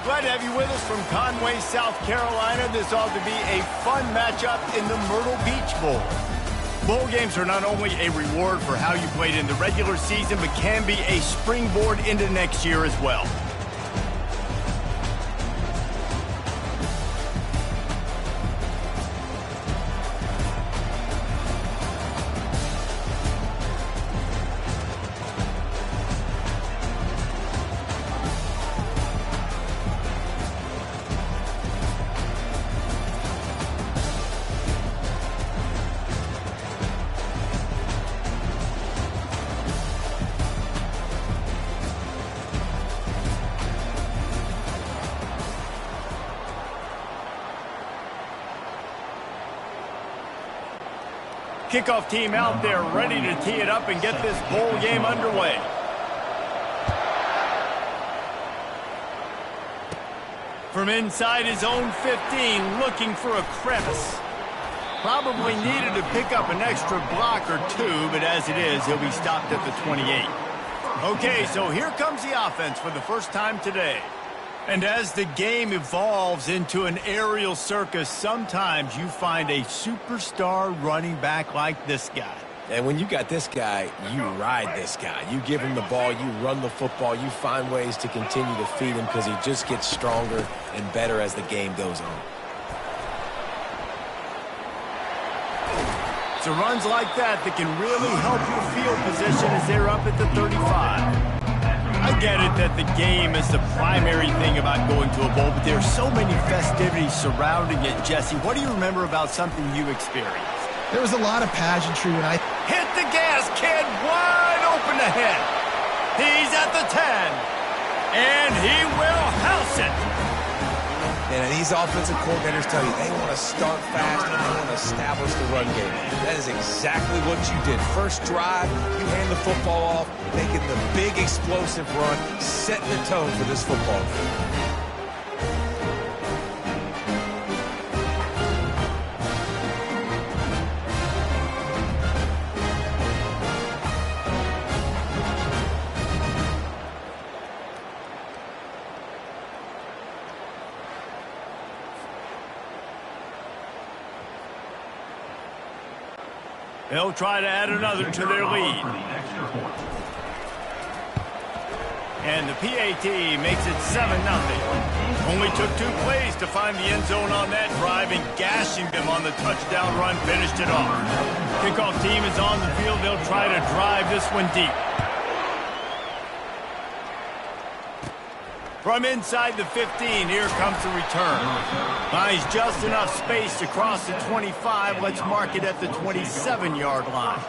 Glad to have you with us from Conway, South Carolina. This ought to be a fun matchup in the Myrtle Beach Bowl. Bowl games are not only a reward for how you played in the regular season, but can be a springboard into next year as well. Kickoff team out there ready to tee it up and get this bowl game underway. From inside his own 15, looking for a crevice. Probably needed to pick up an extra block or two, but as it is, he'll be stopped at the 28. Okay, so here comes the offense for the first time today. And as the game evolves into an aerial circus, sometimes you find a superstar running back like this guy. And when you got this guy, you ride this guy. You give him the ball, you run the football, you find ways to continue to feed him because he just gets stronger and better as the game goes on. So runs like that can really help your field position as they're up at the 35. I get it that the game is the primary thing about going to a bowl, but there are so many festivities surrounding it. Jesse, what do you remember about something you experienced? There was a lot of pageantry when I... Hit the gas, kid! Wide open ahead. He's at the 10. And he will house it. And these offensive coordinators tell you they want to start fast and they want to establish the run game. That is exactly what you did. First drive, you hand the football off, making the big explosive run, setting the tone for this football game. They'll try to add another to their lead. And the PAT makes it 7-0. Only took 2 plays to find the end zone on that drive, and gashing them on the touchdown run finished it off. Kickoff team is on the field. They'll try to drive this one deep. From inside the 15, here comes the return. Finds just enough space to cross the 25. Let's mark it at the 27-yard line.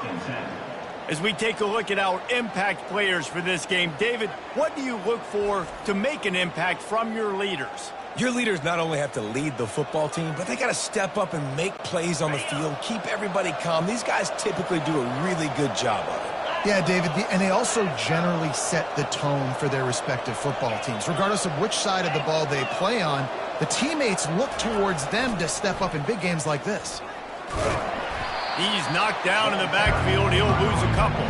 As we take a look at our impact players for this game, David, what do you look for to make an impact from your leaders? Your leaders not only have to lead the football team, but they got to step up and make plays on the field, keep everybody calm. These guys typically do a really good job of it. Yeah, David, and they also generally set the tone for their respective football teams. Regardless of which side of the ball they play on, the teammates look towards them to step up in big games like this. He's knocked down in the backfield. He'll lose a couple.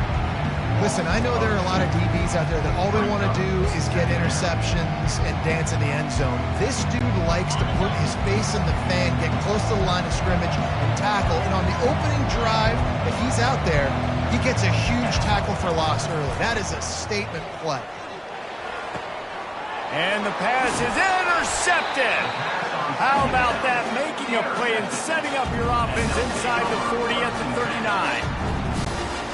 Listen, I know there are a lot of DBs out there that all they want to do is get interceptions and dance in the end zone. This dude likes to put his face in the fan, get close to the line of scrimmage, and tackle. And on the opening drive, if he's out there, he gets a huge tackle for loss early. That is a statement play. And the pass is intercepted. How about that? Making a play and setting up your offense inside the 40 at the 39.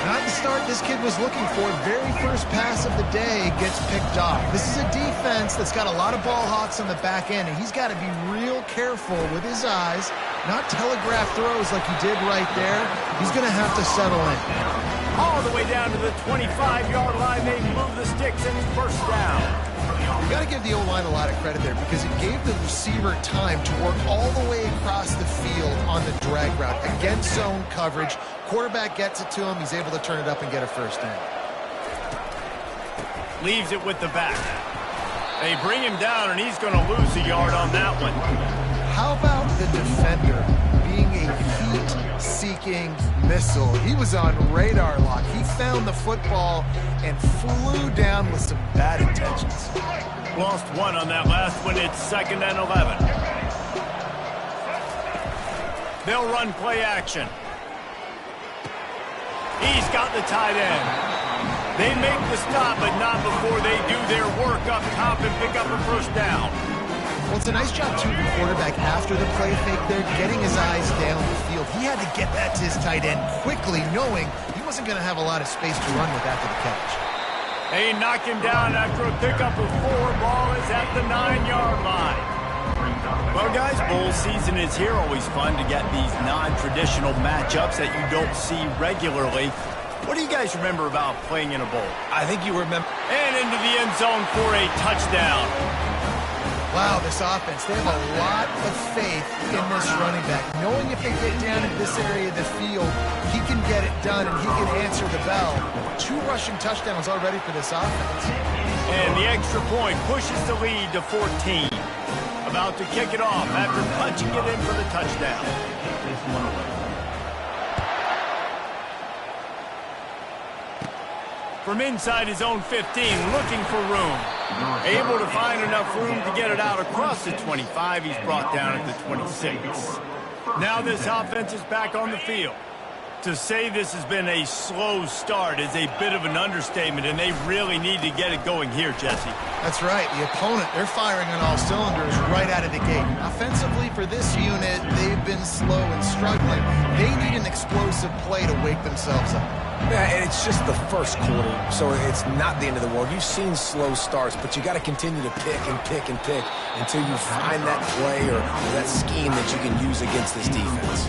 Not the start this kid was looking for. Very first pass of the day gets picked off. This is a defense that's got a lot of ball hawks on the back end, and he's got to be real careful with his eyes, not telegraph throws like he did right there. He's going to have to settle in. All the way down to the 25-yard line. They move the sticks and it's first down. You got to give the O-line a lot of credit there because it gave the receiver time to work all the way across the field on the drag route against zone coverage. Quarterback gets it to him. He's able to turn it up and get a first down. Leaves it with the back. They bring him down, and he's going to lose a yard on that one. How about the defender being a heat-seeking missile? He was on radar lock. He found the football and flew down with some bad intentions. Lost one on that last one. It's 2nd and 11. They'll run play action. He's got the tight end. They make the stop, but not before they do their work up top and pick up a first down. Well, it's a nice job, too, the quarterback after the play fake there, getting his eyes down the field. He had to get that to his tight end quickly, knowing he wasn't going to have a lot of space to run with after the catch. They knock him down after a pickup of 4. Ball is at the 9-yard line. Well, guys, bowl season is here. Always fun to get these non-traditional matchups that you don't see regularly. What do you guys remember about playing in a bowl? I think you remember. And into the end zone for a touchdown. Wow, this offense, they have a lot of faith in this running back. Knowing if they get down in this area of the field, he can get it done and he can answer the bell. 2 rushing touchdowns already for this offense. And the extra point pushes the lead to 14. About to kick it off after punching it in for the touchdown. From inside his own 15, looking for room. Able to find enough room to get it out across the 25. He's brought down at the 26. Now this offense is back on the field. To say this has been a slow start is a bit of an understatement, and they really need to get it going here, Jesse. That's right. The opponent, they're firing on all cylinders right out of the gate. Offensively, for this unit, they've been slow and struggling. They need an explosive play to wake themselves up. Yeah, and it's just the first quarter, so it's not the end of the world. You've seen slow starts, but you got to continue to pick and pick and pick until you find that play or that scheme that you can use against this defense.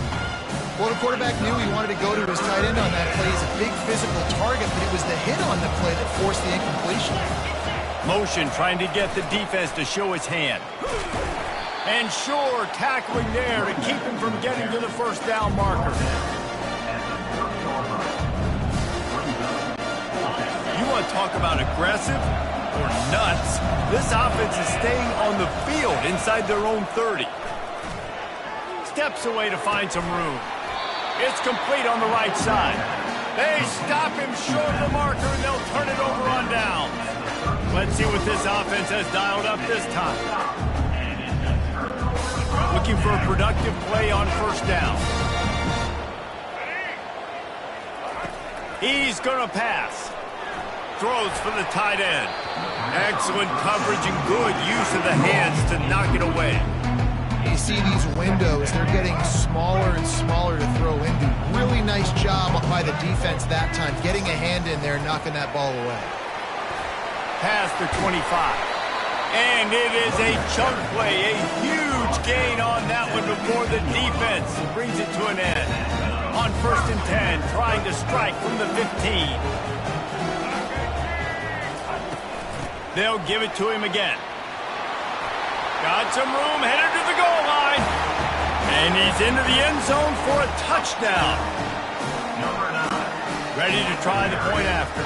Well, the quarterback knew he wanted to go to his tight end on that play. He's a big physical target, but it was the hit on the play that forced the incompletion. Motion trying to get the defense to show his hand. And sure, tackling there to keep him from getting to the first down marker. You want to talk about aggressive or nuts? This offense is staying on the field inside their own 30. Steps away to find some room. It's complete on the right side. They stop him short of the marker, and they'll turn it over on downs. Let's see what this offense has dialed up this time. Looking for a productive play on first down. He's going to pass. Throws for the tight end. Excellent coverage and good use of the hands to knock it away. You see these windows, they're getting smaller and smaller to throw into. Really nice job by the defense that time, getting a hand in there and knocking that ball away. Past the 25. And it is a chunk play, a huge gain on that one before the defense brings it to an end. On 1st and 10, trying to strike from the 15. They'll give it to him again. Got some room, headed to the goal line. And he's into the end zone for a touchdown. Ready to try the point after.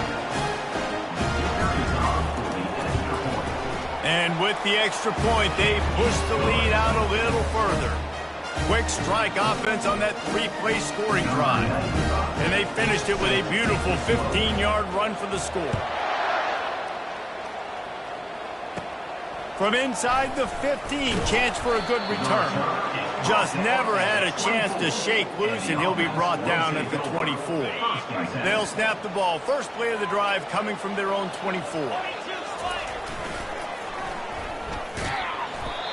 And with the extra point, they push the lead out a little further. Quick strike offense on that 3-play scoring drive. And they finished it with a beautiful 15-yard run for the score. From inside the 15, chance for a good return. Just never had a chance to shake loose, and he'll be brought down at the 24. They'll snap the ball. First play of the drive coming from their own 24.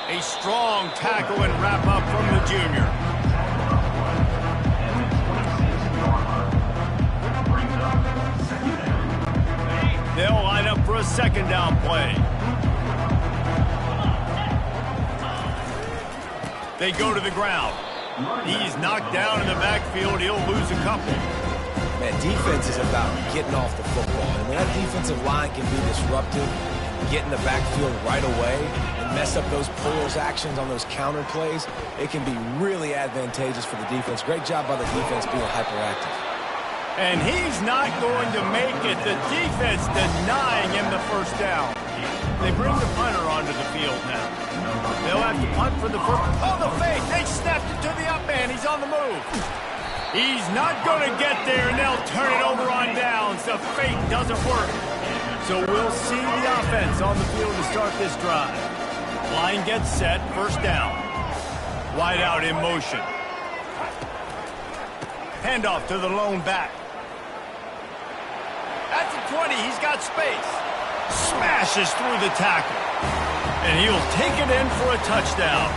A strong tackle and wrap up from the junior. They'll line up for a 2nd down play. They go to the ground. He's knocked down in the backfield. He'll lose a couple. Man, defense is about getting off the football. And when that defensive line can be disruptive, get in the backfield right away, and mess up those pulls actions on those counter plays, it can be really advantageous for the defense. Great job by the defense being hyperactive. And he's not going to make it. The defense denying him the first down. They bring the punter onto the field now. They'll have to punt for the first. Oh, the fake. They snapped it to the up man. He's on the move. He's not going to get there, and they'll turn it over on downs. The fake doesn't work. So we'll see the offense on the field to start this drive. Line gets set, first down. Wide out in motion. Handoff to the lone back. At the 20, he's got space. Smashes through the tackle. And he'll take it in for a touchdown.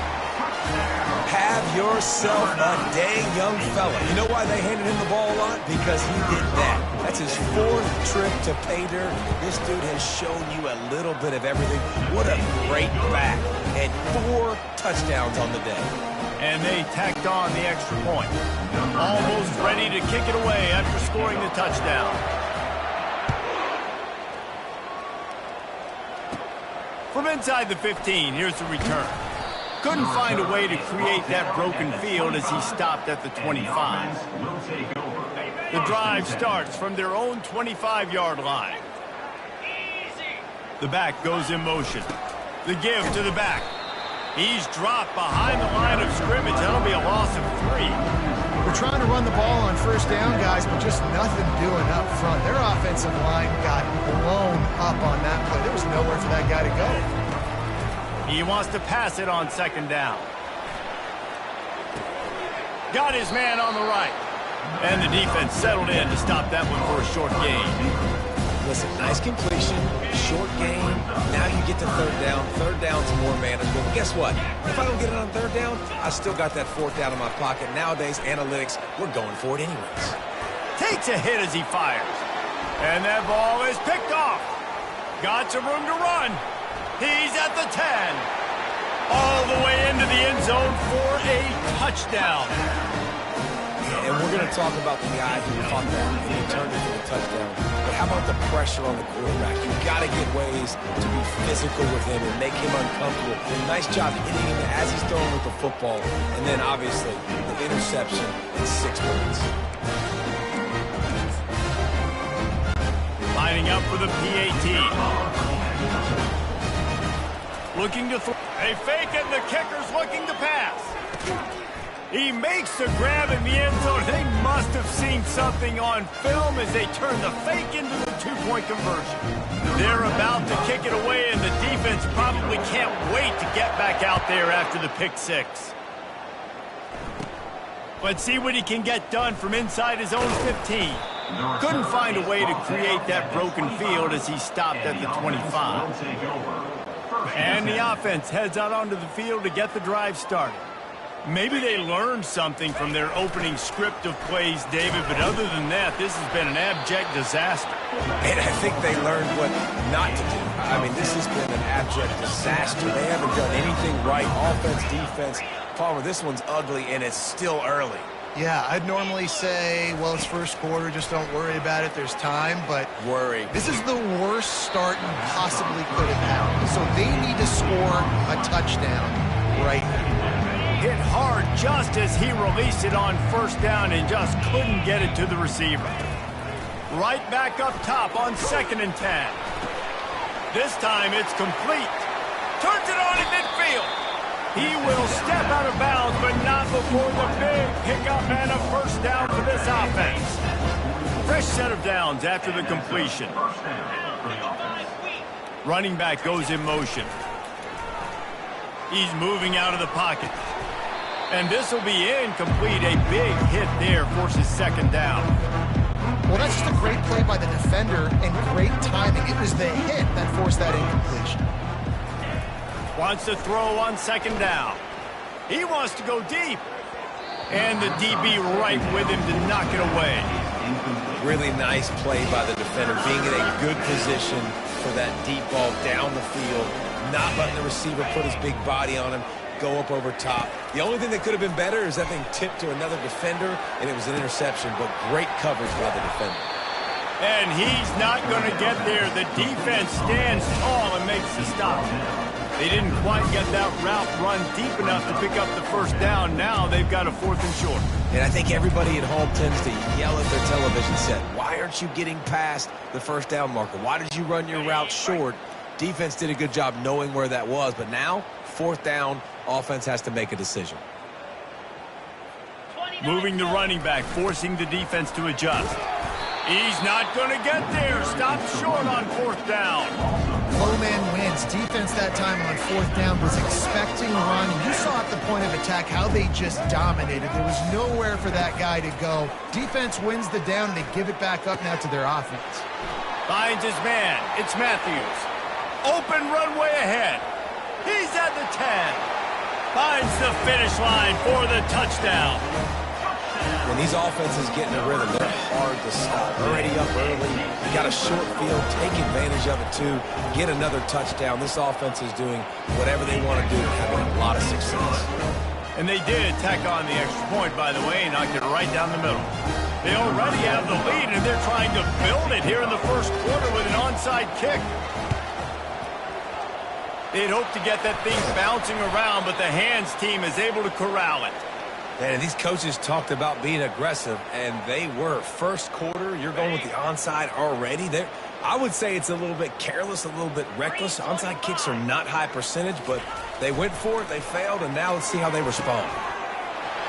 Have yourself a day, young fella. You know why they handed him the ball a lot? Because he did that. That's his 4th trip to pay dirt. This dude has shown you a little bit of everything. What a great back. And 4 touchdowns on the day. And they tacked on the extra point. Almost ready to kick it away after scoring the touchdown. From inside the 15, here's the return. Couldn't find a way to create that broken field as he stopped at the 25. The drive starts from their own 25-yard line. The back goes in motion. The give to the back. He's dropped behind the line of scrimmage. That'll be a loss of 3. We're trying to run the ball on first down, guys, but just nothing doing up front. Their offensive line got blown up on that play. There was nowhere for that guy to go. He wants to pass it on second down. Got his man on the right. And the defense settled in to stop that one for a short gain. Listen, nice completion, short gain. Now you get to third down. Third down's more manageable. But guess what? If I don't get it on third down, I still got that 4th down in my pocket. Nowadays, analytics, we're going for it anyways. Takes a hit as he fires. And that ball is picked off. Got some room to run. He's at the 10. All the way into the end zone for a touchdown. And we're going to talk about the guy who caught that and he turned it to a touchdown. But how about the pressure on the quarterback? You've got to get ways to be physical with him and make him uncomfortable. Nice job hitting him as he's throwing with the football. And then, obviously, the interception and 6 points. Lining up for the PAT. Looking to throw. They fake it, and the kicker's looking to pass. He makes the grab in the end zone. They must have seen something on film as they turn the fake into the 2-point conversion. They're about to kick it away, and the defense probably can't wait to get back out there after the pick 6. Let's see what he can get done from inside his own 15. Couldn't find a way to create that broken field as he stopped at the 25. And the offense heads out onto the field to get the drive started. Maybe they learned something from their opening script of plays, David, but other than that, this has been an abject disaster. And I think they learned what not to do. I mean, this has been an abject disaster. They haven't done anything right, offense, defense. Palmer, this one's ugly, and it's still early. Yeah, I'd normally say, well, it's first quarter, just don't worry about it, there's time, but worry. This is the worst start you possibly could have had. So they need to score a touchdown right here. Hit hard just as he released it on first down and just couldn't get it to the receiver. Right back up top on 2nd and 10. This time it's complete. Turns it on in midfield. He will step out of bounds, but not before the big pickup and a first down for this offense. Fresh set of downs after the completion. Running back goes in motion. He's moving out of the pocket. And this will be incomplete. A big hit there forces 2nd down. Well, that's just a great play by the defender and great timing. It was the hit that forced that incompletion. Wants to throw on 2nd down. He wants to go deep. And the DB right with him to knock it away. Really nice play by the defender, being in a good position for that deep ball down the field, not letting the receiver put his big body on him, go up over top. The only thing that could have been better is that thing tipped to another defender, and it was an interception, but great coverage by the defender. And he's not going to get there. The defense stands tall and makes the stop. They didn't quite get that route run deep enough to pick up the first down. Now they've got a 4th and short. And I think everybody at home tends to yell at their television set, why aren't you getting past the first down marker? Why did you run your route short? Defense did a good job knowing where that was, but now, 4th down, offense has to make a decision. Moving the running back, forcing the defense to adjust. He's not going to get there. Stop short on 4th down. Low man wins. Defense that time on 4th down was expecting run. You saw at the point of attack how they just dominated. There was nowhere for that guy to go. Defense wins the down, and they give it back up now to their offense. Finds his man. It's Matthews. Open runway ahead. He's at the 10. Finds the finish line for the touchdown. When these offenses get in a rhythm, they're hard to stop. Already up early, you got a short field, take advantage of it too, get another touchdown. This offense is doing whatever they want to do, having a lot of success. And they did tack on the extra point, by the way, and knocked it right down the middle. They already have the lead, and they're trying to build it here in the first quarter with an onside kick. They'd hoped to get that thing bouncing around, but the hands team is able to corral it. And these coaches talked about being aggressive, and they were. First quarter, you're going with the onside already. I would say it's a little bit careless, a little bit reckless. Onside kicks are not high percentage, but they went for it, they failed, and now let's see how they respond.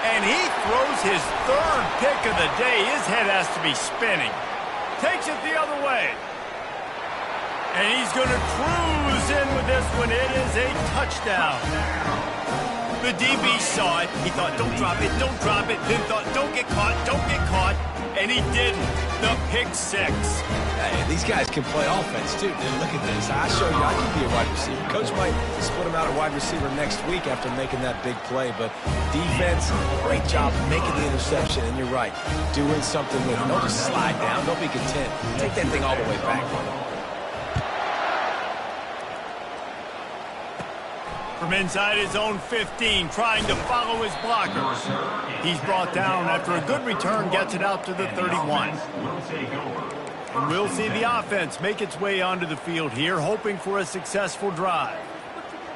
And he throws his 3rd pick of the day. His head has to be spinning. Takes it the other way. And he's going to cruise in with this one. It is a touchdown. The DB saw it. He thought, don't drop it, don't drop it. Then thought, don't get caught, don't get caught. And he didn't. The pick 6. Hey, these guys can play offense, too. Dude, look at this. I showed you I can be a wide receiver. Coach might split him out at wide receiver next week after making that big play. But defense, great job making the interception. And you're right, doing something with it. Don't just slide down. Don't be content. Take that thing all the way back. From inside his own 15, trying to follow his blockers. He's brought down after a good return, gets it out to the 31. And we'll see the offense make its way onto the field here, hoping for a successful drive.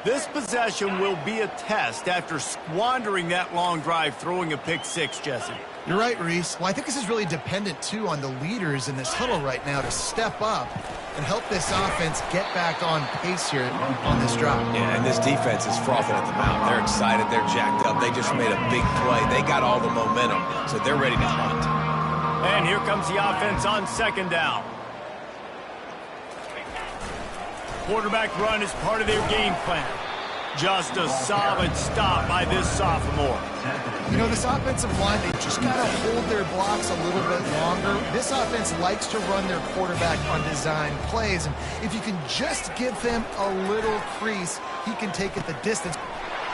This possession will be a test after squandering that long drive, throwing a pick 6, Jesse. You're right, Reese. Well, I think this is really dependent, too, on the leaders in this huddle right now to step up and help this offense get back on pace here on this drive. Yeah, and this defense is frothing at the mouth. They're excited. They're jacked up. They just made a big play. They got all the momentum, so they're ready to hunt. And here comes the offense on 2nd down. Quarterback run is part of their game plan. Just a solid stop by this sophomore. You know, this offensive line, they just got to hold their blocks a little bit longer. This offense likes to run their quarterback on design plays, and if you can just give him a little crease, he can take it the distance.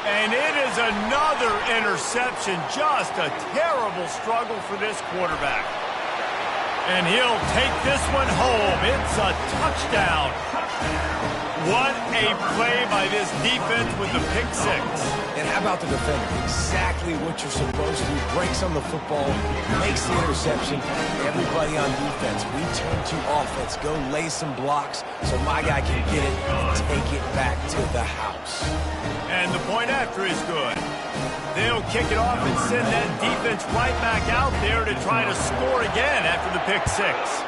And it is another interception. Just a terrible struggle for this quarterback. And he'll take this one home. It's a touchdown. What a play by this defense with the pick 6. And how about the defender? Exactly what you're supposed to do. Breaks on the football, makes the interception. Everybody on defense, we turn to offense. Go lay some blocks so my guy can get it and take it back to the house. And the point after is good. They'll kick it off and send that defense right back out there to try to score again after the pick 6.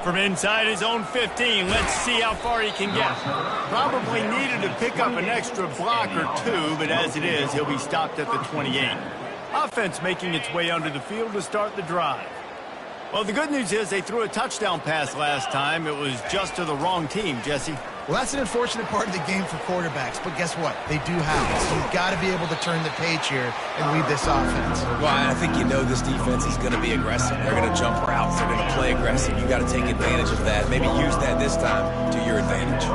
From inside his own 15, let's see how far he can get. Probably needed to pick up an extra block or 2, but as it is, he'll be stopped at the 28. Offense making its way onto the field to start the drive. Well, the good news is they threw a touchdown pass last time. It was just to the wrong team, Jesse. Well, that's an unfortunate part of the game for quarterbacks, but guess what? They do have it. So you've got to be able to turn the page here and lead this offense. Well, I think you know this defense is going to be aggressive. They're going to jump routes. They're going to play aggressive. You got to take advantage of that. Maybe use that this time to your advantage.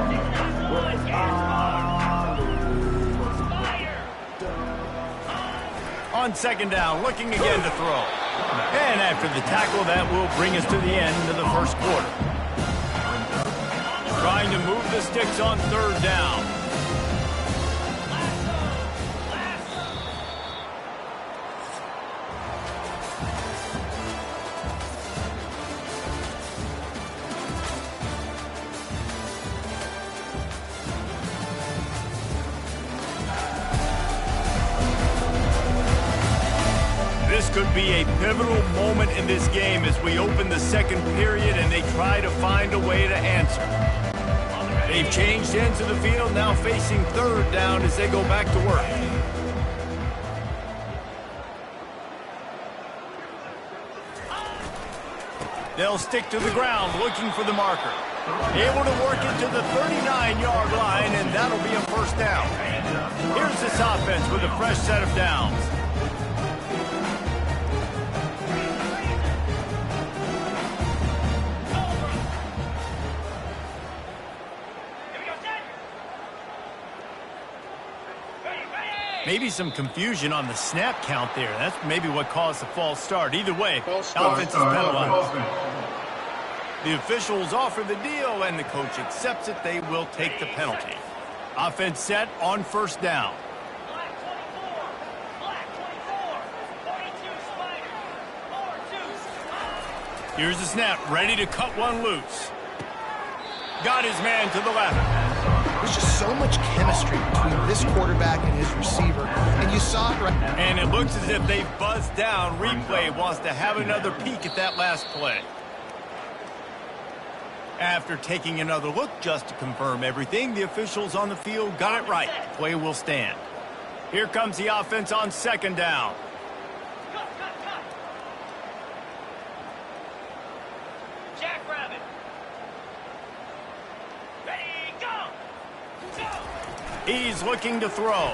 On 2nd down, looking again to throw. And after the tackle, that will bring us to the end of the first quarter. Trying to move the sticks on 3rd down. This could be a pivotal moment in this game as we open the second period and they try to find a way to answer. They've changed ends of the field, now facing 3rd down as they go back to work. They'll stick to the ground looking for the marker. Able to work it to the 39-yard line, and that'll be a first down. Here's this offense with a fresh set of downs. Maybe some confusion on the snap count there. That's maybe what caused the false start. Either way, offense is penalized. The officials offer the deal, and the coach accepts it. They will take the penalty. Offense set on first down. Here's the snap, ready to cut one loose. Got his man to the left. There's just so much chemistry between this quarterback and his receiver, and you saw it right. And it looks as if they've buzzed down. Replay wants to have another peek at that last play. After taking another look just to confirm everything, the officials on the field got it right. Play will stand. Here comes the offense on second down. He's looking to throw.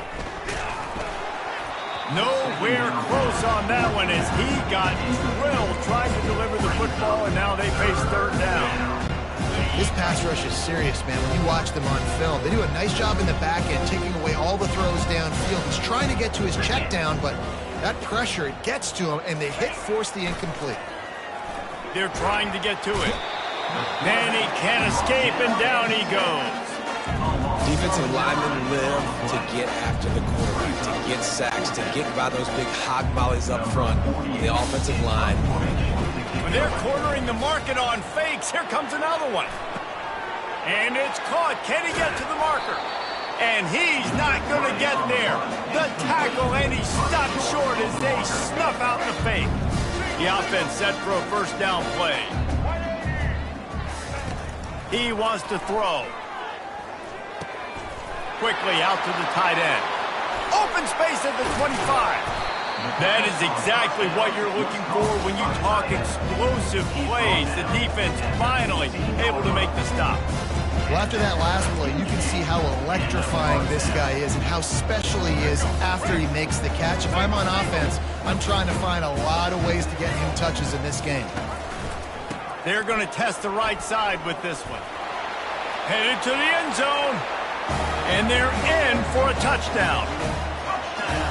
Nowhere close on that one as he got drilled trying to deliver the football, and now they face third down. This pass rush is serious, man. When you watch them on film, they do a nice job in the back end, taking away all the throws downfield. He's trying to get to his check down, but that pressure, it gets to him, and they force the incomplete. They're trying to get to it. Then he can't escape, and down he goes. Defensive linemen live to get after the quarterback, to get sacks, to get by those big hog mollies up front. The offensive line. When they're cornering the market on fakes, here comes another one. And it's caught. Can he get to the marker? And he's not going to get there. The tackle, and he stopped short as they snuff out the fake. The offense set for a first down play. He wants to throw. Quickly out to the tight end. Open space at the 25. That is exactly what you're looking for when you talk explosive plays. The defense finally able to make the stop. Well, after that last play, you can see how electrifying this guy is and how special he is after he makes the catch. If I'm on offense, I'm trying to find a lot of ways to get him touches in this game. They're going to test the right side with this one. Headed to the end zone. And they're in for a touchdown.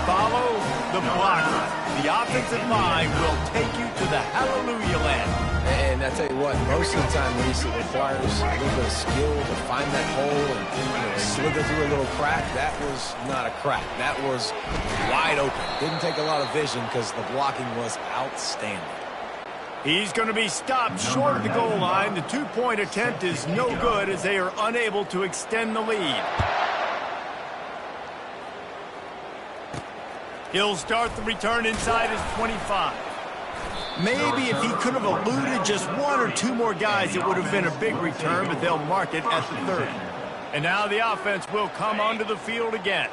Follow the blocker. The offensive line will take you to the hallelujah land. And I tell you what, most of the time, Reese, it requires a little bit of skill to find that hole and slither through a little crack. That was not a crack. That was wide open. Didn't take a lot of vision because the blocking was outstanding. He's going to be stopped short of the goal line. The two-point attempt is no good as they are unable to extend the lead. He'll start the return inside his 25. Maybe if he could have eluded just one or two more guys, it would have been a big return, but they'll mark it at the 30. And now the offense will come onto the field again.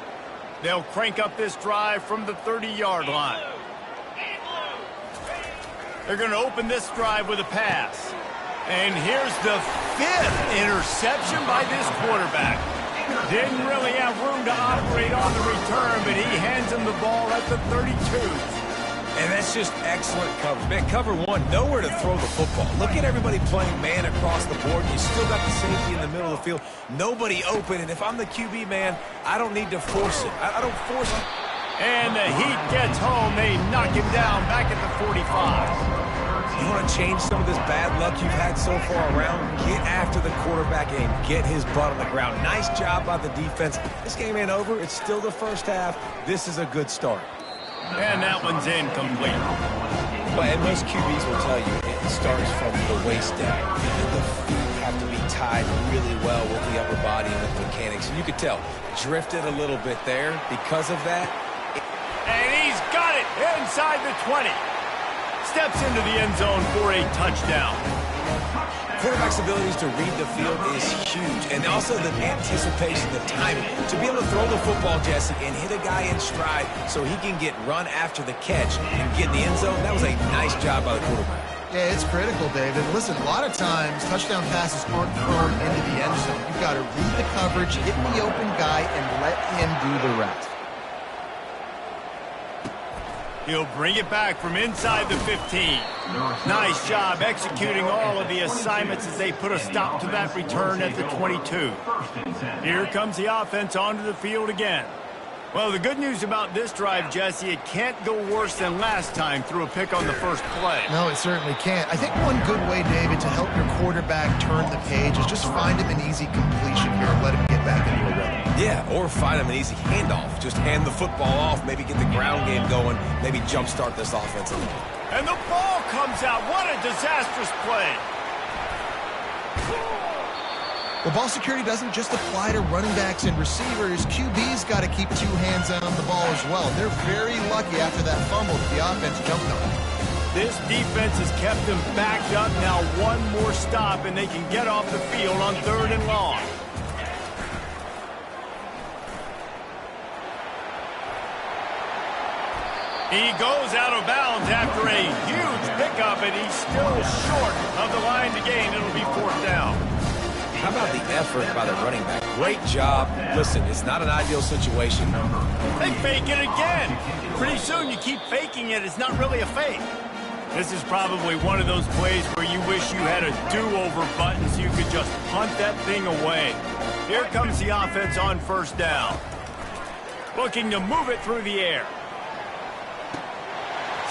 They'll crank up this drive from the 30-yard line. They're going to open this drive with a pass. And here's the 5th interception by this quarterback. Didn't really have room to operate on the return, but he hands him the ball at the 32. And that's just excellent coverage. Man, cover one, nowhere to throw the football. Look at everybody playing man across the board. You still got the safety in the middle of the field. Nobody open, and if I'm the QB, man, I don't need to force it. I don't force it. And the heat gets home. They knock him down back at the 45. You want to change some of this bad luck you've had so far around? Get after the quarterback and get his butt on the ground. Nice job by the defense. This game ain't over. It's still the first half. This is a good start. And that one's incomplete. Well, and most QBs will tell you it starts from the waist down. The feet have to be tied really well with the upper body and the mechanics. And you could tell, drifted a little bit there because of that. And he's got it inside the 20. Steps into the end zone for a touchdown. Quarterback's abilities to read the field is huge. And also the anticipation, the timing. To be able to throw the football, Jesse, and hit a guy in stride so he can get run after the catch and get in the end zone, that was a nice job by the quarterback. Yeah, it's critical, David. Listen, a lot of times touchdown passes aren't thrown into the end zone. You've got to read the coverage, hit the open guy, and let him do the rest. He'll bring it back from inside the 15. Nice job executing all of the assignments as they put a stop to that return at the 22. Here comes the offense onto the field again. Well, the good news about this drive, Jesse, it can't go worse than last time through a pick on the first play. No, it certainly can't. I think one good way, David, to help your quarterback turn the page is just find him an easy completion here and let him get back into a rhythm. Yeah, or find him an easy handoff. Just hand the football off, maybe get the ground game going, maybe jumpstart this offense a little. And the ball comes out. What a disastrous play. Well, ball security doesn't just apply to running backs and receivers. QB's got to keep two hands on the ball as well. They're very lucky after that fumble that the offense jumped on. This defense has kept them backed up. Now one more stop, and they can get off the field on 3rd and long. He goes out of bounds after a huge pickup, and he's still short of the line to gain. It'll be 4th down. How about the effort by the running back? Great job. Listen, it's not an ideal situation. They fake it again. Pretty soon you keep faking it. It's not really a fake. This is probably one of those plays where you wish you had a do-over button so you could just punt that thing away. Here comes the offense on 1st down. Looking to move it through the air.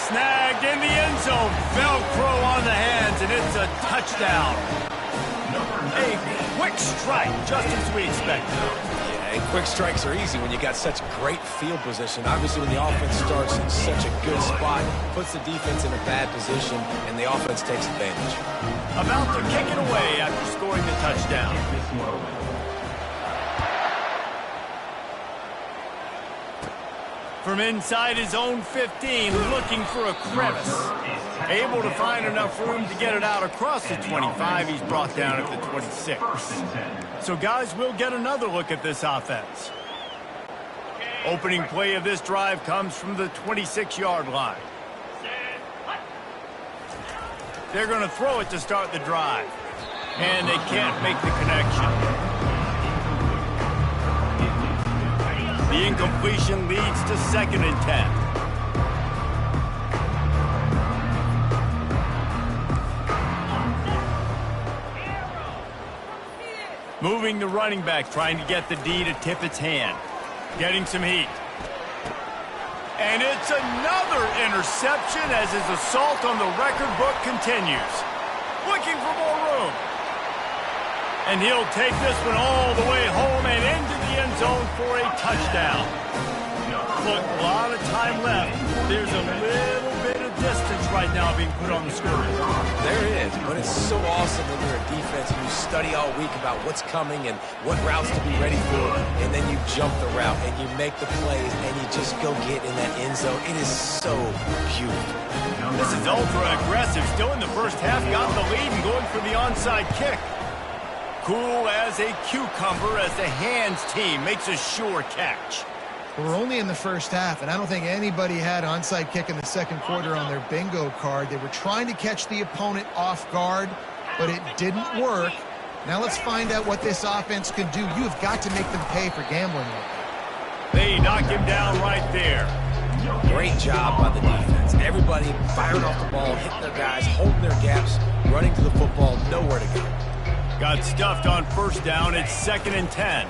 Snagged in the end zone. Velcro on the hands, and it's a touchdown. A quick strike, just as we expected. Yeah, and quick strikes are easy when you got such great field position. Obviously, when the offense starts in such a good spot, puts the defense in a bad position, and the offense takes advantage. About to kick it away after scoring the touchdown. From inside his own 15, looking for a crevice. Able to find enough room to get it out across the 25. He's brought down at the 26. So, guys, we'll get another look at this offense. Opening play of this drive comes from the 26-yard line. They're going to throw it to start the drive. And they can't make the connection. The incompletion leads to 2nd and 10. Moving the running back, trying to get the D to tip its hand. Getting some heat. And it's another interception as his assault on the record book continues. Looking for more room. And he'll take this one all the way home and into the end zone for a touchdown. Look, a lot of time left. There's a little bit of distance right now being put on the scoreboard. There is, but it's so awesome when you're a defense and you study all week about what's coming and what routes to be ready for, and then you jump the route and you make the plays and you just go get in that end zone. It is so beautiful. This is ultra aggressive. Still in the first half, got the lead and going for the onside kick. Cool as a cucumber as the hands team makes a sure catch. We're only in the first half, and I don't think anybody had onside kick in the second quarter on their bingo card. They were trying to catch the opponent off guard, but it didn't work. Now let's find out what this offense can do. You have got to make them pay for gambling. They knock him down right there. Great job by the defense. Everybody firing off the ball, hitting their guys, holding their gaps, running to the football, nowhere to go. Got stuffed on 1st down. It's 2nd and 10.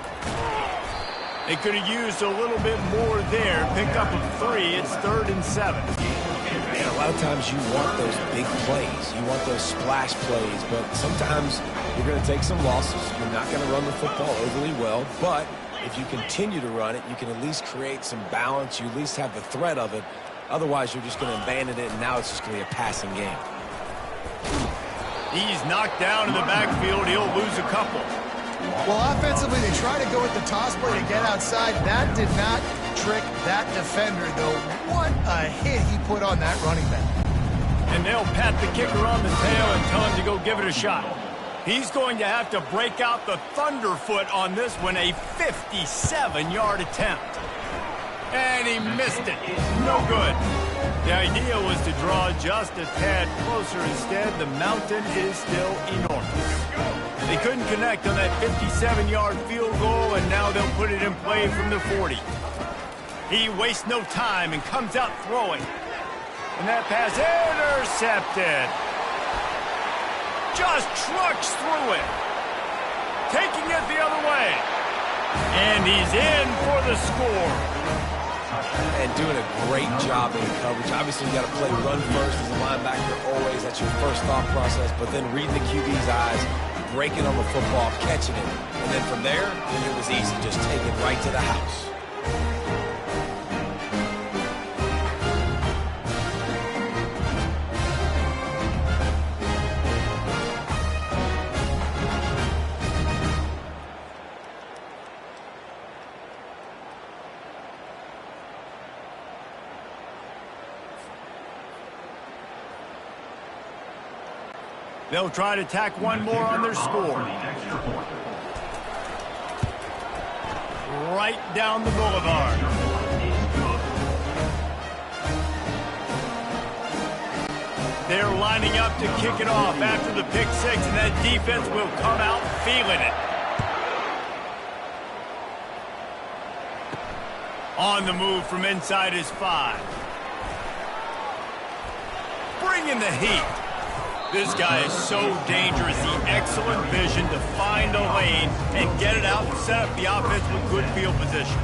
They could have used a little bit more there. Pick up a 3. It's 3rd and 7. And a lot of times you want those big plays. You want those splash plays. But sometimes you're going to take some losses. You're not going to run the football overly well. But if you continue to run it, you can at least create some balance. You at least have the threat of it. Otherwise, you're just going to abandon it, and now it's just going to be a passing game. He's knocked down in the backfield. He'll lose a couple. Well, offensively, they try to go with the toss play to get outside. That did not trick that defender, though. What a hit he put on that running back. And they'll pat the kicker on the tail and tell him to go give it a shot. He's going to have to break out the thunderfoot on this one, a 57-yard attempt. And he missed it. No good. The idea was to draw just a tad closer. Instead, the mountain is still enormous. They couldn't connect on that 57-yard field goal, and now they'll put it in play from the 40. He wastes no time and comes out throwing. And that pass intercepted. Just trucks through it. Taking it the other way. And he's in for the score. And doing a great job in coverage. Obviously, you got to play run first as a linebacker always. That's your first thought process. But then reading the QB's eyes, breaking on the football, catching it. And then from there, it was easy. Just take it right to the house. They'll try to tack one more on their score. Right down the boulevard. They're lining up to kick it off after the pick six, and that defense will come out feeling it. On the move from inside his 5. Bringing the heat. This guy is so dangerous. The excellent vision to find a lane and get it out and set up the offense with good field position.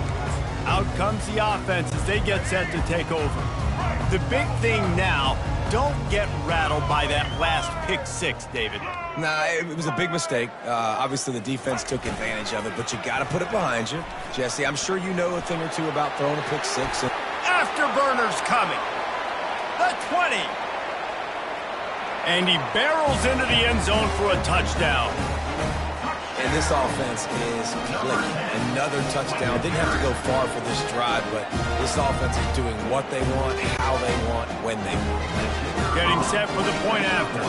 Out comes the offense as they get set to take over. The big thing now, don't get rattled by that last pick six, David. Nah, it was a big mistake. Obviously, the defense took advantage of it, but you got to put it behind you. Jesse, I'm sure you know a thing or two about throwing a pick six. Afterburners coming. The 20. And he barrels into the end zone for a touchdown. And this offense is clicking. Another touchdown. Didn't have to go far for this drive, but this offense is doing what they want, how they want, when they want. Getting set for the point after.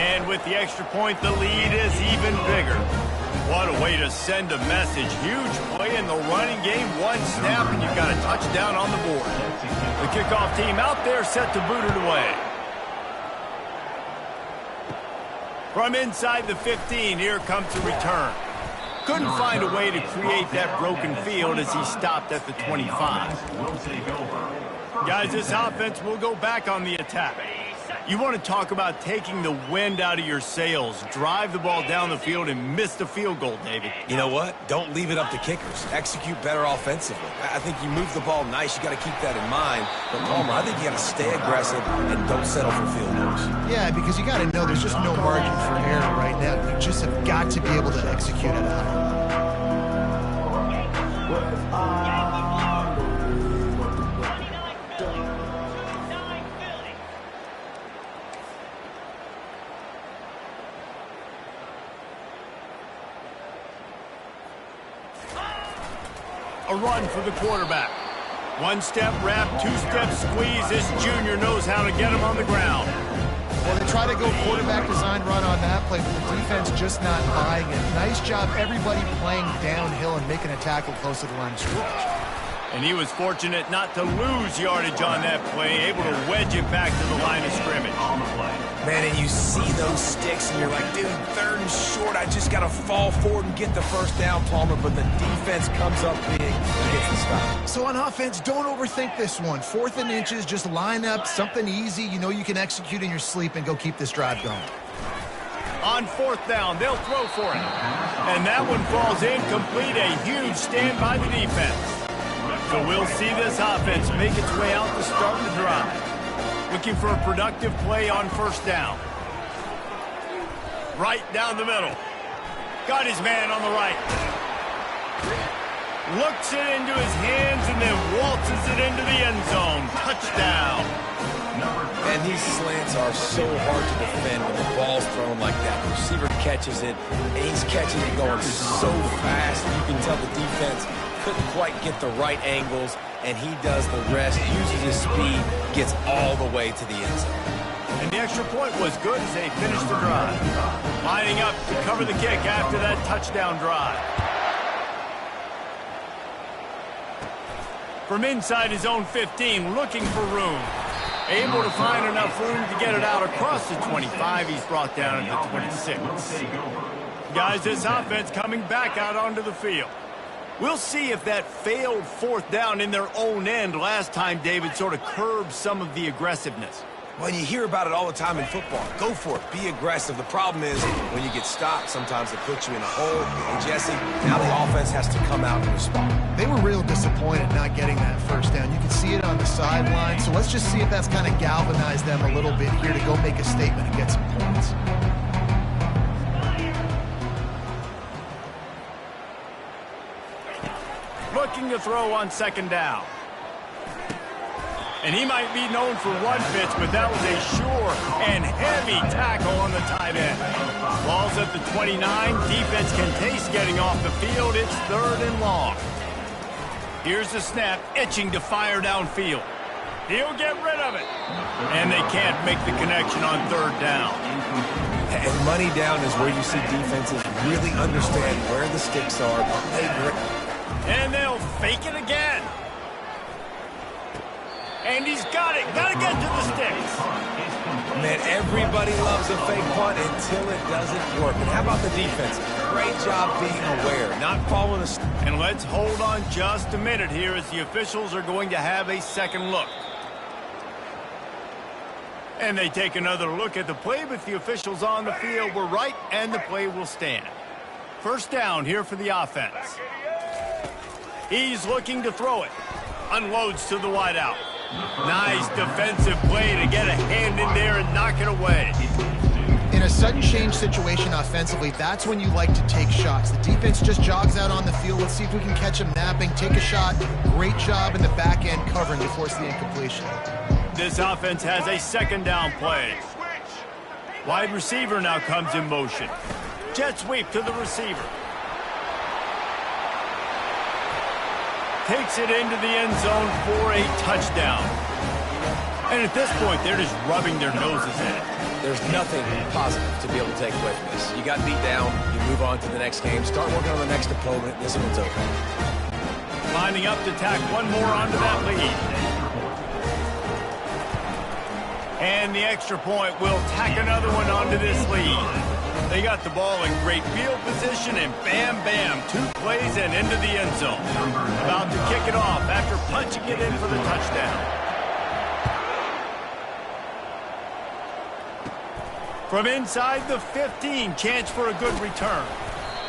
And with the extra point, the lead is even bigger. What a way to send a message. Huge play in the running game. One snap, and you've got a touchdown on the board. The kickoff team out there set to boot it away. From inside the 15, here comes the return. Couldn't find a way to create that broken field as he stopped at the 25. Guys, this offense will go back on the attack. You want to talk about taking the wind out of your sails. Drive the ball down the field and miss the field goal, David. You know what? Don't leave it up to kickers. Execute better offensively. I think you move the ball nice. You got to keep that in mind. But, Palmer, I think you got to stay aggressive and don't settle for field goals. Yeah, because you got to know there's just no margin for error right now. You just have got to be able to execute at a high level. A run for the quarterback. One-step wrap, two-step squeeze. This junior knows how to get him on the ground. Well, they try to go quarterback design run on that play, but the defense just not buying it. Nice job, everybody playing downhill and making a tackle close to the line of scrimmage. And he was fortunate not to lose yardage on that play, able to wedge it back to the line of scrimmage. Man, and you see those sticks, and you're like, dude, 3rd and short. I just got to fall forward and get the first down, Palmer. But the defense comes up big and gets the stop. So on offense, don't overthink this one. 4th and inches, just line up something easy. You know you can execute in your sleep and go keep this drive going. On 4th down, they'll throw for it. And that one falls incomplete. A huge stand by the defense. So we'll see this offense make its way out to start the drive. Looking for a productive play on 1st down. Right down the middle. Got his man on the right. Looks it into his hands and then waltzes it into the end zone. Touchdown. And these slants are so hard to defend when the ball's thrown like that. The receiver catches it, and he's catching it going so fast. You can tell the defense couldn't quite get the right angles, and he does the rest, uses his speed, gets all the way to the end zone. And the extra point was good as they finished the drive. Lining up to cover the kick after that touchdown drive. From inside his own 15, looking for room. Able to find enough room to get it out across the 25. He's brought down at the 26. Guys, this offense coming back out onto the field. We'll see if that failed fourth down in their own end last time, David, sort of curbed some of the aggressiveness. Well, you hear about it all the time in football. Go for it. Be aggressive. The problem is when you get stopped, sometimes it puts you in a hole. And, Jesse, now the offense has to come out and respond. They were real disappointed not getting that first down. You can see it on the sideline. So let's just see if that's kind of galvanized them a little bit here to go make a statement and get some points. Looking to throw on second down. And he might be known for one pitch, but that was a sure and heavy tackle on the tight end. Ball's at the 29. Defense can taste getting off the field. It's 3rd and long. Here's the snap, itching to fire downfield. He'll get rid of it. And they can't make the connection on 3rd down. And money down is where you see defenses really understand where the sticks are. And they'll fake it again. And he's got it. Got to get to the sticks. Man, everybody loves a fake punt until it doesn't work. And how about the defense? Great job being aware, not following a... And let's hold on just a minute here as the officials are going to have a second look. And they take another look at the play, but the officials on the field were right, and the play will stand. First down here for the offense. He's looking to throw it. Unloads to the wideout. Nice defensive play to get a hand in there and knock it away. In a sudden change situation offensively, that's when you like to take shots. The defense just jogs out on the field. Let's see if we can catch him napping. Take a shot. Great job in the back end covering to force the incompletion. This offense has a second down play. Wide receiver now comes in motion. Jet sweep to the receiver. Takes it into the end zone for a touchdown. And at this point, they're just rubbing their noses in it. There's nothing positive to be able to take away from this. You got beat down, you move on to the next game, start working on the next opponent. This one's over. Lining up to tack one more onto that lead. And the extra point will tack another one onto this lead. They got the ball in great field position, and bam, bam, 2 plays and into the end zone. About to kick it off after punching it in for the touchdown. From inside the 15, chance for a good return.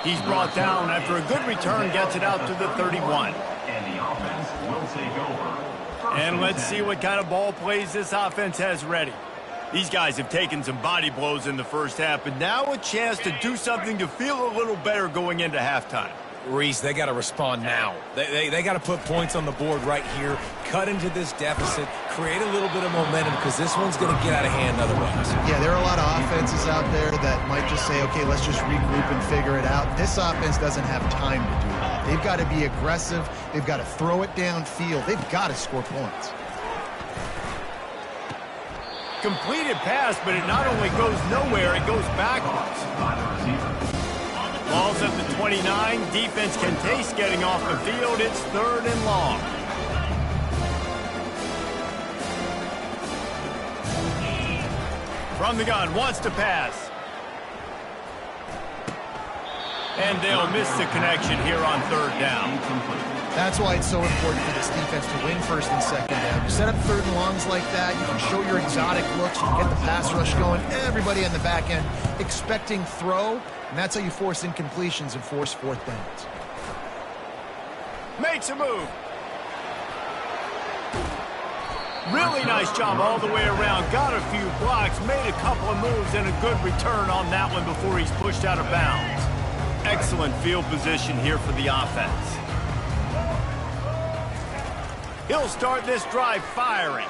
He's brought down after a good return, gets it out to the 31. And the offense will take over. And let's see what kind of ball plays this offense has ready. These guys have taken some body blows in the first half, but now a chance to do something to feel a little better going into halftime. Reese, they got to respond now. They got to put points on the board right here, cut into this deficit, create a little bit of momentum, because this one's going to get out of hand otherwise. Yeah, there are a lot of offenses out there that might just say, okay, let's just regroup and figure it out. This offense doesn't have time to do that. They've got to be aggressive. They've got to throw it downfield. They've got to score points. Completed pass, but it not only goes nowhere, it goes backwards. Ball's at the 29. Defense can taste getting off the field. It's 3rd and long. From the gun, wants to pass. And they'll miss the connection here on 3rd down. That's why it's so important for this defense to win first and second down. You set up 3rd and longs like that, you can show your exotic looks, you can get the pass rush going, everybody on the back end expecting throw, and that's how you force incompletions and force 4th downs. Makes a move. Really nice job all the way around. Got a few blocks, made a couple of moves, and a good return on that one before he's pushed out of bounds. Excellent field position here for the offense. He'll start this drive firing.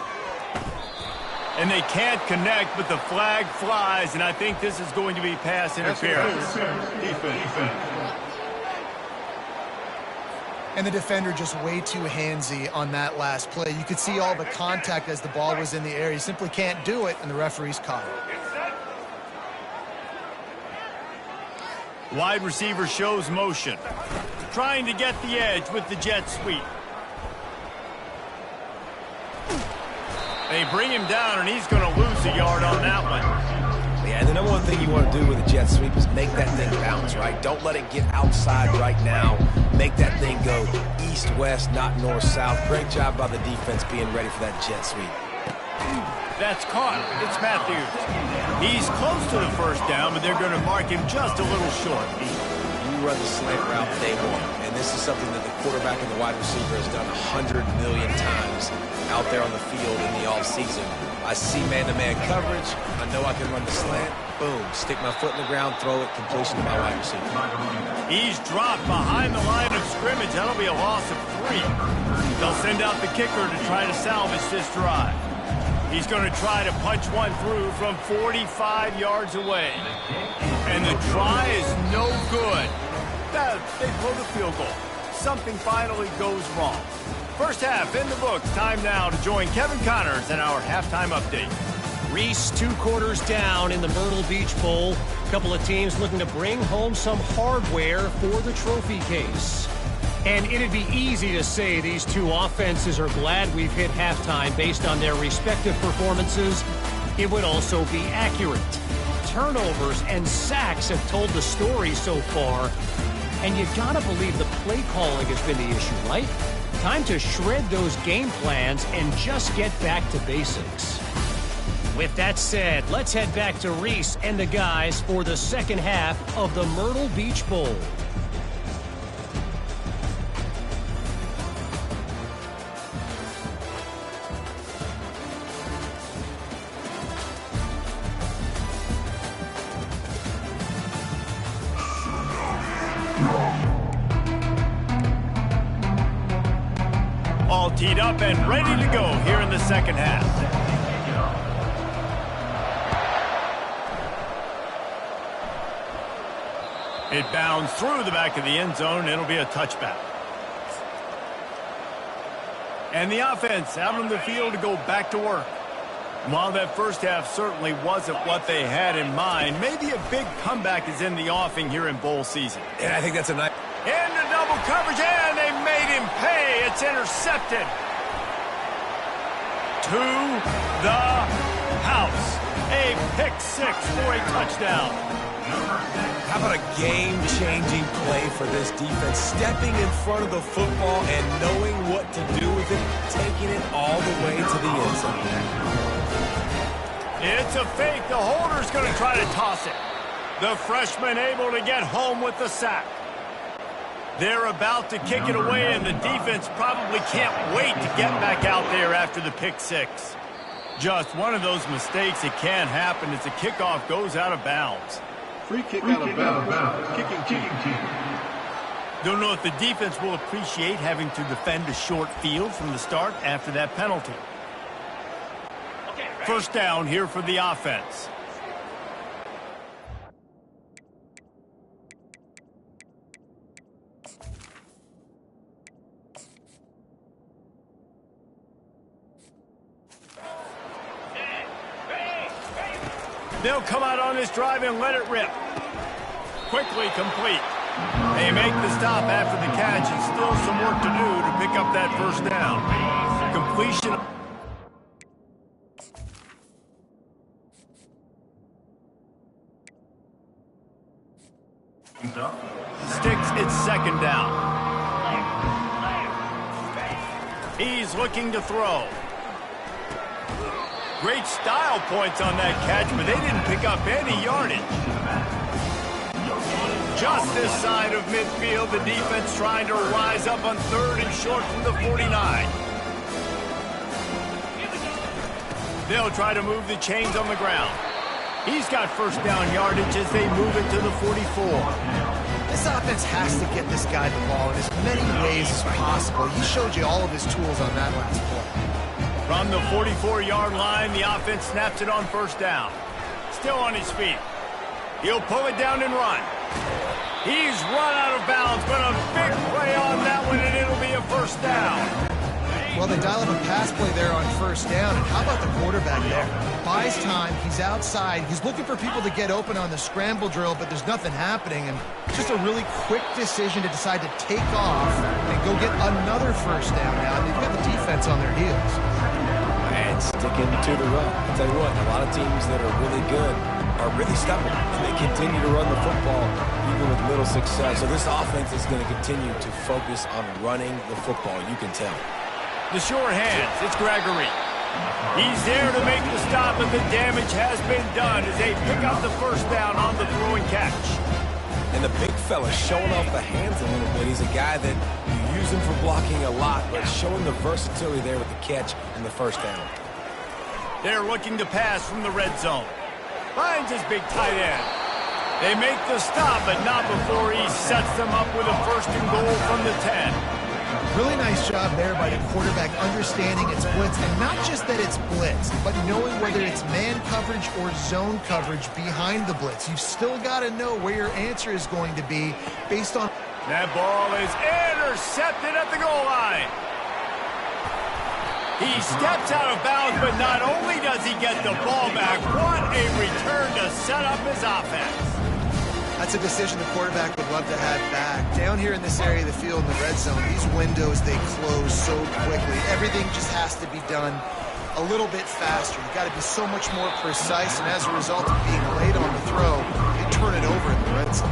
And they can't connect, but the flag flies, and I think this is going to be pass interference. And the defender just way too handsy on that last play. You could see all the contact as the ball was in the air. He simply can't do it, and the referee's caught it. Wide receiver shows motion. Trying to get the edge with the jet sweep. They bring him down, and he's going to lose a yard on that one. Yeah, and the number one thing you want to do with a jet sweep is make that thing bounce, right? Don't let it get outside right now. Make that thing go east-west, not north-south. Great job by the defense being ready for that jet sweep. That's caught. It's Matthews. He's close to the first down, but they're going to mark him just a little short. You run the slant route day one, and this is something that the quarterback and the wide receiver has done 100 million times out there on the field in the offseason. I see man-to-man coverage. I know I can run the slant. Boom. Stick my foot in the ground, throw it, completion to my wide receiver. He's dropped behind the line of scrimmage. That'll be a loss of 3. They'll send out the kicker to try to salvage this drive. He's going to try to punch one through from 45 yards away. And the try is no good. They blow the field goal. Something finally goes wrong. First half in the books. Time now to join Kevin Connors in our halftime update. Reese 2 quarters down in the Myrtle Beach Bowl. A couple of teams looking to bring home some hardware for the trophy case. And it'd be easy to say these two offenses are glad we've hit halftime based on their respective performances. It would also be accurate. Turnovers and sacks have told the story so far. And you gotta believe the play calling has been the issue, right? Time to shred those game plans and just get back to basics. With that said, let's head back to Reese and the guys for the second half of the Myrtle Beach Bowl. All teed up and ready to go here in the second half. It bounds through the back of the end zone. It'll be a touchback. And the offense out on the field to go back to work. While that first half certainly wasn't what they had in mind, maybe a big comeback is in the offing here in bowl season. Yeah, I think that's a nice... Into double coverage, and they made him pay. It's intercepted. To the house. A pick 6 for a touchdown. How about a game-changing play for this defense? Stepping in front of the football and knowing what to do with it, taking it all the way to the end zone. It's a fake. The holder's going to try to toss it. The freshman able to get home with the sack. They're about to kick it away, and the defense probably can't wait to get back out there after the pick 6. Just one of those mistakes that can happen as the kickoff goes out of bounds. Free kick out of bounds. Kicking team. Don't know if the defense will appreciate having to defend a short field from the start after that penalty. First down here for the offense. They'll come out on this drive and let it rip. Quickly complete. They make the stop after the catch, and still some work to do to pick up that first down. Completion. Sticks its second down. He's looking to throw. Great style points on that catch, but they didn't pick up any yardage. Just this side of midfield, the defense trying to rise up on 3rd and short from the 49. They'll try to move the chains on the ground. He's got first down yardage as they move it to the 44. This offense has to get this guy the ball in as many ways as possible. He showed you all of his tools on that last play. From the 44-yard line, the offense snaps it on first down. Still on his feet. He'll pull it down and run. He's run out of bounds, but a big play on that one, and it'll be a first down. Well, they dial up a pass play there on first down, and how about the quarterback there? Buys time, he's outside, he's looking for people to get open on the scramble drill, but there's nothing happening, and just a really quick decision to decide to take off and go get another first down now, and they've got the defense on their heels. And and sticking to the run. I'll tell you what, a lot of teams that are really good are really stubborn, and they continue to run the football even with little success. So this offense is going to continue to focus on running the football. You can tell. The sure hands. It's Gregory. He's there to make the stop, and the damage has been done as they pick up the first down on the throwing catch. And the big fella showing off the hands a little bit. He's a guy that you use him for blocking a lot, but showing the versatility there with the catch and the first down. They're looking to pass from the red zone. Finds his big tight end. They make the stop, but not before he sets them up with a first and goal from the 10. Really nice job there by the quarterback understanding it's blitz, and not just that it's blitz, but knowing whether it's man coverage or zone coverage behind the blitz. You've still got to know where your answer is going to be based on... That ball is intercepted at the goal line. He steps out of bounds, but not only does he get the ball back, what a return to set up his offense. That's a decision the quarterback would love to have back. Down here in this area of the field in the red zone, these windows, they close so quickly. Everything just has to be done a little bit faster. You've got to be so much more precise, and as a result of being late on the throw, they turn it over in the red zone.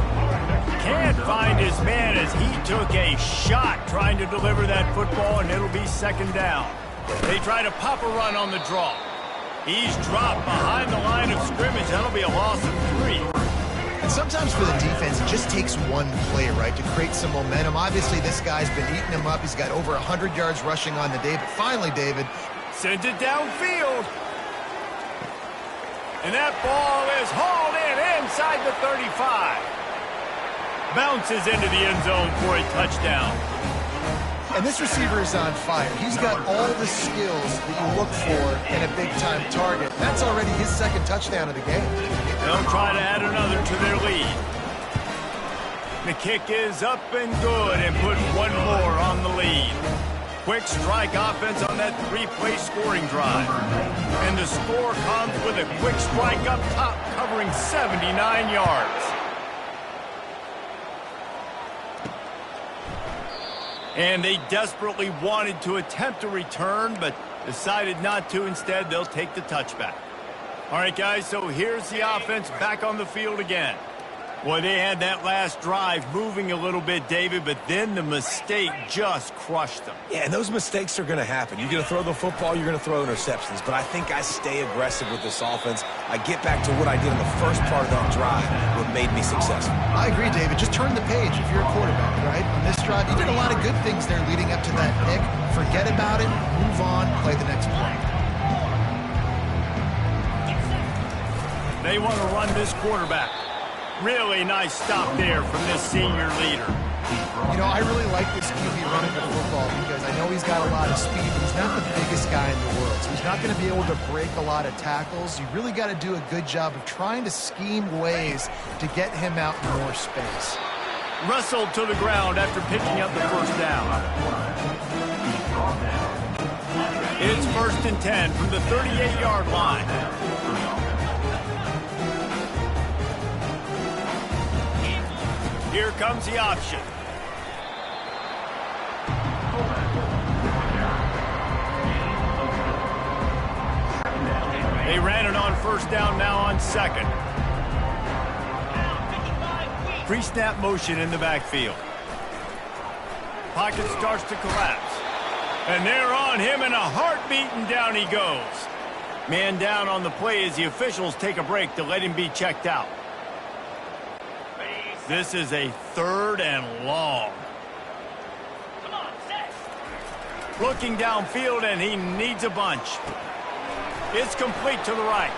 Can't find his man as he took a shot trying to deliver that football, and it'll be second down. They try to pop a run on the draw. He's dropped behind the line of scrimmage. That'll be a loss of 3. And sometimes for the defense, it just takes one play, right, to create some momentum. Obviously, this guy's been eating him up. He's got over 100 yards rushing on the day. But finally, David sends it downfield. And that ball is hauled in inside the 35. Bounces into the end zone for a touchdown. And this receiver is on fire. He's got all the skills that you look for in a big-time target. That's already his second touchdown of the game. They'll try to add another to their lead. The kick is up and good and put one more on the lead. Quick strike offense on that 3-play scoring drive. And the score comes with a quick strike up top covering 79 yards. And they desperately wanted to attempt a return, but decided not to. Instead, they'll take the touchback. All right, guys, so here's the offense back on the field again. Boy, they had that last drive moving a little bit, David, but then the mistake just crushed them. Yeah, and those mistakes are going to happen. You're going to throw the football, you're going to throw interceptions, but I think I stay aggressive with this offense. I get back to what I did in the first part of that drive, what made me successful. I agree, David. Just turn the page if you're a quarterback, right? On this drive, you did a lot of good things there leading up to that pick. Forget about it, move on, play the next play. They want to run this quarterback. Really nice stop there from this senior leader. You know, I really like this QB running the football because I know he's got a lot of speed, but he's not the biggest guy in the world. So he's not going to be able to break a lot of tackles. You really got to do a good job of trying to scheme ways to get him out in more space. Wrestled to the ground after picking up the first down. It's 1st and 10 from the 38-yard line. Here comes the option. They ran it on first down, now on second. Pre-snap motion in the backfield. Pocket starts to collapse. And they're on him in a heartbeat, and down he goes. Man down on the play as the officials take a break to let him be checked out. This is a 3rd and long. Looking downfield, and he needs a bunch. It's complete to the right.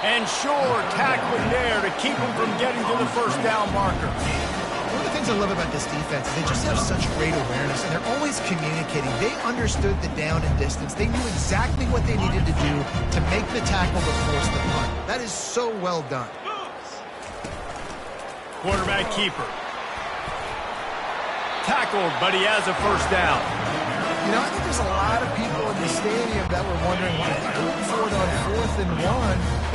And sure, tackling there to keep him from getting to the first down marker. One of the things I love about this defense is they just have such great awareness, and they're always communicating. They understood the down and distance. They knew exactly what they needed to do to make the tackle to force the punt. That is so well done. Quarterback keeper. Tackled, but he has a first down. You know, I think there's a lot of people in the stadium that were wondering why they going for it on 4th and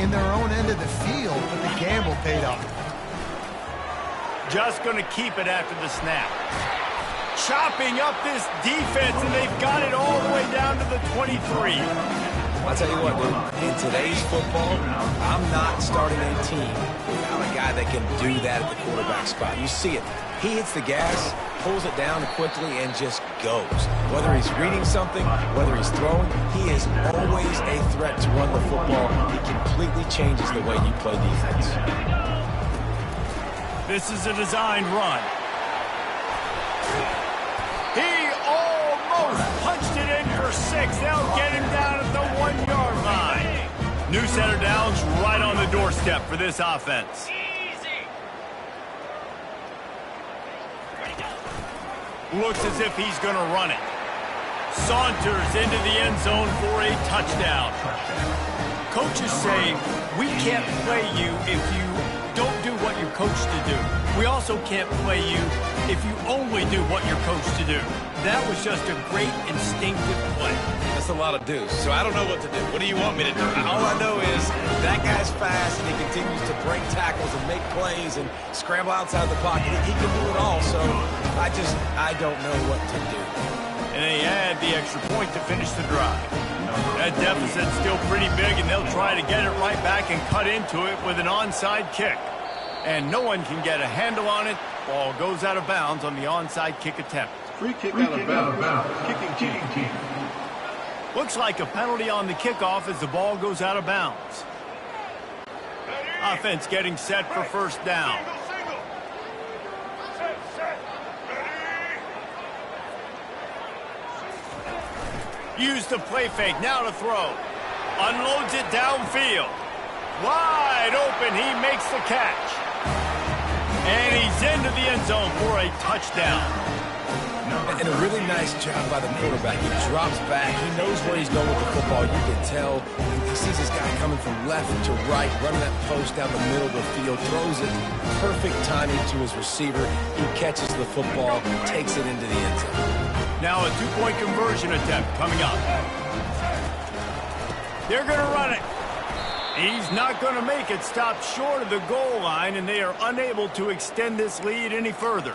1 in their own end of the field, but the gamble paid off. Just going to keep it after the snap. chopping up this defense, and they've got it all the way down to the 23. I'll tell you what, dude, in today's football, I'm not starting a team without a guy that can do that at the quarterback spot. You see it. He hits the gas, pulls it down quickly, and just goes. Whether he's reading something, whether he's throwing, he is always a threat to run the football. He completely changes the way you play defense. This is a designed run. He almost punched it in for 6. They'll get him down at the 1-yard line. New set of downs right on the doorstep for this offense. Looks as if he's going to run it. Saunters into the end zone for a touchdown. Coaches say, we can't play you if you don't do what you're coached to do. We also can't play you if you only do what you're coached to do. That was just a great instinctive play. That's a lot of do's, so I don't know what to do. What do you want me to do? All I know is that guy's fast, and he continues to break tackles and make plays and scramble outside the pocket. He can do it all, so I don't know what to do. And they add the extra point to finish the drive. That deficit's still pretty big, and they'll try to get it right back and cut into it with an onside kick. And no one can get a handle on it. Ball goes out of bounds on the onside kick attempt. Free kick out of bounds. Kicking team. Looks like a penalty on the kickoff as the ball goes out of bounds. Offense getting set for first down. Use the play fake, now to throw. Unloads it downfield. Wide open, he makes the catch. And he's into the end zone for a touchdown. And a really nice job by the quarterback. He drops back. He knows where he's going with the football. You can tell. He sees this guy coming from left to right, running that post down the middle of the field, throws it. Perfect timing to his receiver. He catches the football, takes it into the end zone. Now a two-point conversion attempt coming up. They're going to run it. He's not going to make it. Stopped short of the goal line, and they are unable to extend this lead any further.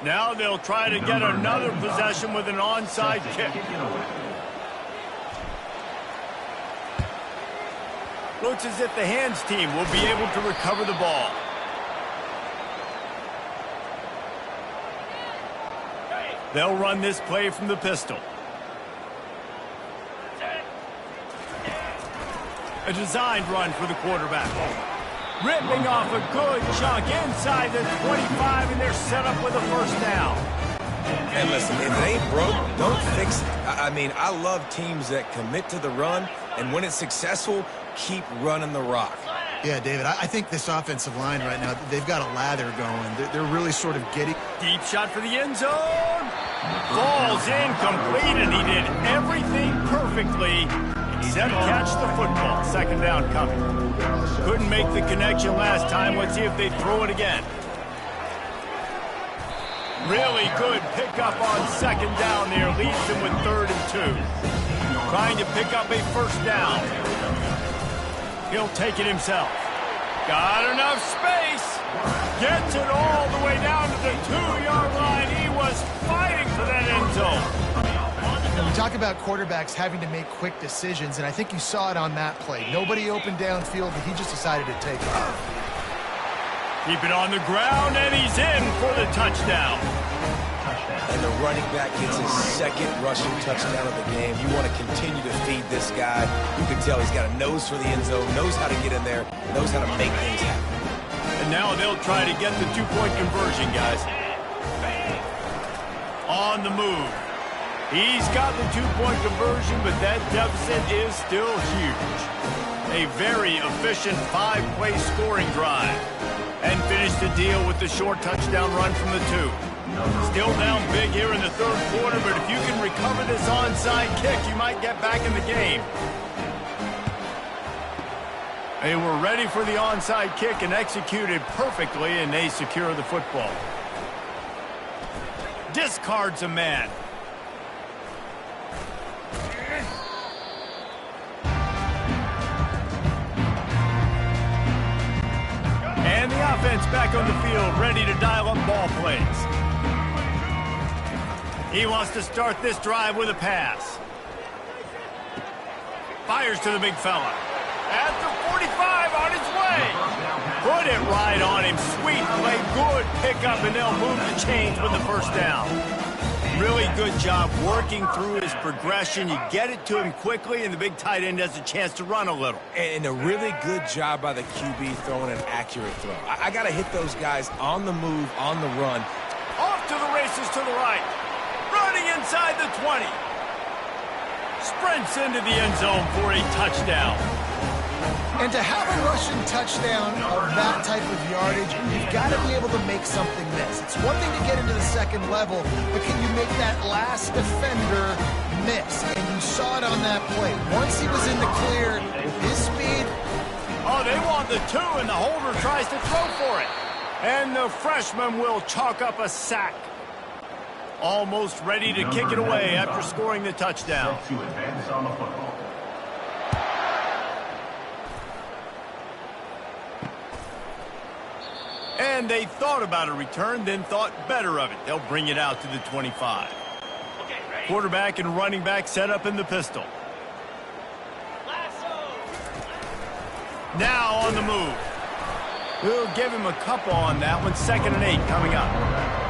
Now they'll try to get another possession with an onside kick. Looks as if the hands team will be able to recover the ball. They'll run this play from the pistol. A designed run for the quarterback. Ripping off a good chunk inside the 25, and they're set up with a first down. And listen, if it ain't broke, don't fix it. I mean, I love teams that commit to the run, and when it's successful, keep running the rock. Yeah, David, I think this offensive line right now, they've got a lather going. They're really sort of getting... Deep shot for the end zone. Falls incomplete, and he did everything perfectly except catch the football. Second down coming. Couldn't make the connection last time. Let's see if they throw it again. Really good pickup on second down there. Leads them with 3rd and 2. Trying to pick up a first down. He'll take it himself. Got enough space. Gets it all the way down to the 2-yard line. He was fighting for that end zone. And we talk about quarterbacks having to make quick decisions, and I think you saw it on that play. Nobody opened downfield, but he just decided to take it. Keep it on the ground, and he's in for the touchdown. And the running back gets his 2nd rushing touchdown of the game. You want to continue to feed this guy. You can tell he's got a nose for the end zone, knows how to get in there, knows how to make things happen. And now they'll try to get the 2-point conversion, guys. On the move. He's got the 2-point conversion, but that deficit is still huge. A very efficient 5-play scoring drive. And finish the deal with the short touchdown run from the 2. Still down big here in the 3rd quarter, but if you can recover this onside kick, you might get back in the game. They were ready for the onside kick and executed perfectly, and they secure the football. Discards a man. And the offense back on the field, ready to dial up ball plays. He wants to start this drive with a pass. Fires to the big fella. At the 45, on his way. Put it right on him. Sweet play, good pickup, and they'll move the chains with the first down. Really good job working through his progression. You get it to him quickly, and the big tight end has a chance to run a little. And a really good job by the QB throwing an accurate throw. I got to hit those guys on the move, on the run. Off to the races to the right. Running inside the 20. Sprints into the end zone for a touchdown. And to have a rushing touchdown of that type of yardage, you've got to be able to make something miss. It's one thing to get into the second level, but can you make that last defender miss? And you saw it on that play. Once he was in the clear with his speed. Oh, they want the 2, and the holder tries to throw for it. And the freshman will chalk up a sack. Almost ready to kick it away after scoring the touchdown. Set to advance on the football. And they thought about a return, then thought better of it. They'll bring it out to the 25. Quarterback and running back set up in the pistol. Now on the move. We'll give him a couple on that one. 2nd and 8 coming up.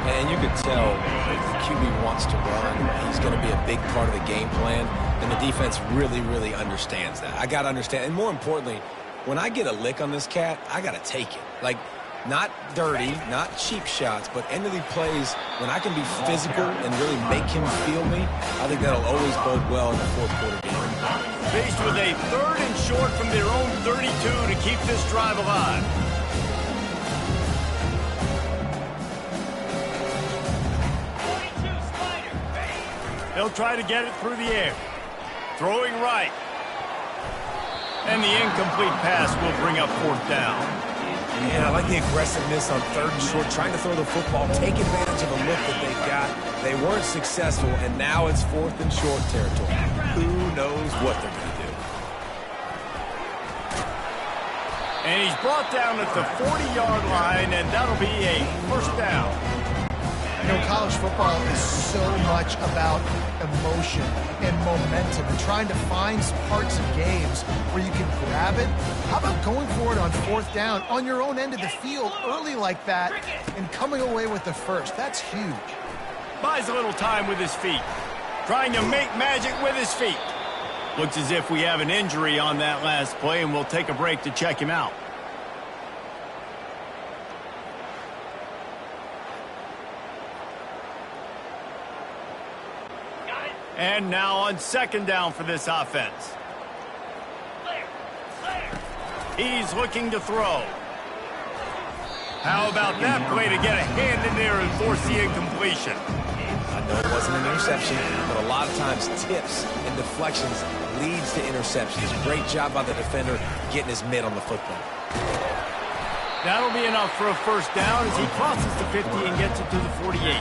And you could tell the QB wants to run. He's going to be a big part of the game plan. And the defense really, really understands that. I got to understand. And more importantly, when I get a lick on this cat, I got to take it. Like, not dirty, not cheap shots, but end of the plays, when I can be physical and really make him feel me, I think that'll always bode well in the fourth quarter game. Faced with a 3rd and short from their own 32 to keep this drive alive. They'll try to get it through the air. Throwing right. And the incomplete pass will bring up 4th down. And I like the aggressiveness on 3rd and short, trying to throw the football, take advantage of the look that they got. They weren't successful, and now it's 4th and short territory. Who knows what they're going to do? And he's brought down at the 40-yard line, and that'll be a first down. You know, college football is so much about emotion and momentum and trying to find parts of games where you can grab it. How about going for it on 4th down on your own end of the field early like that and coming away with the first? That's huge. Buys a little time with his feet. Trying to make magic with his feet. Looks as if we have an injury on that last play, and we'll take a break to check him out. And now on 2nd down for this offense. He's looking to throw. How about that play to get a hand in there and force the incompletion? I know it wasn't an interception, but a lot of times tips and deflections leads to interceptions. Great job by the defender getting his mitt on the football. That'll be enough for a first down as he crosses the 50 and gets it to the 48.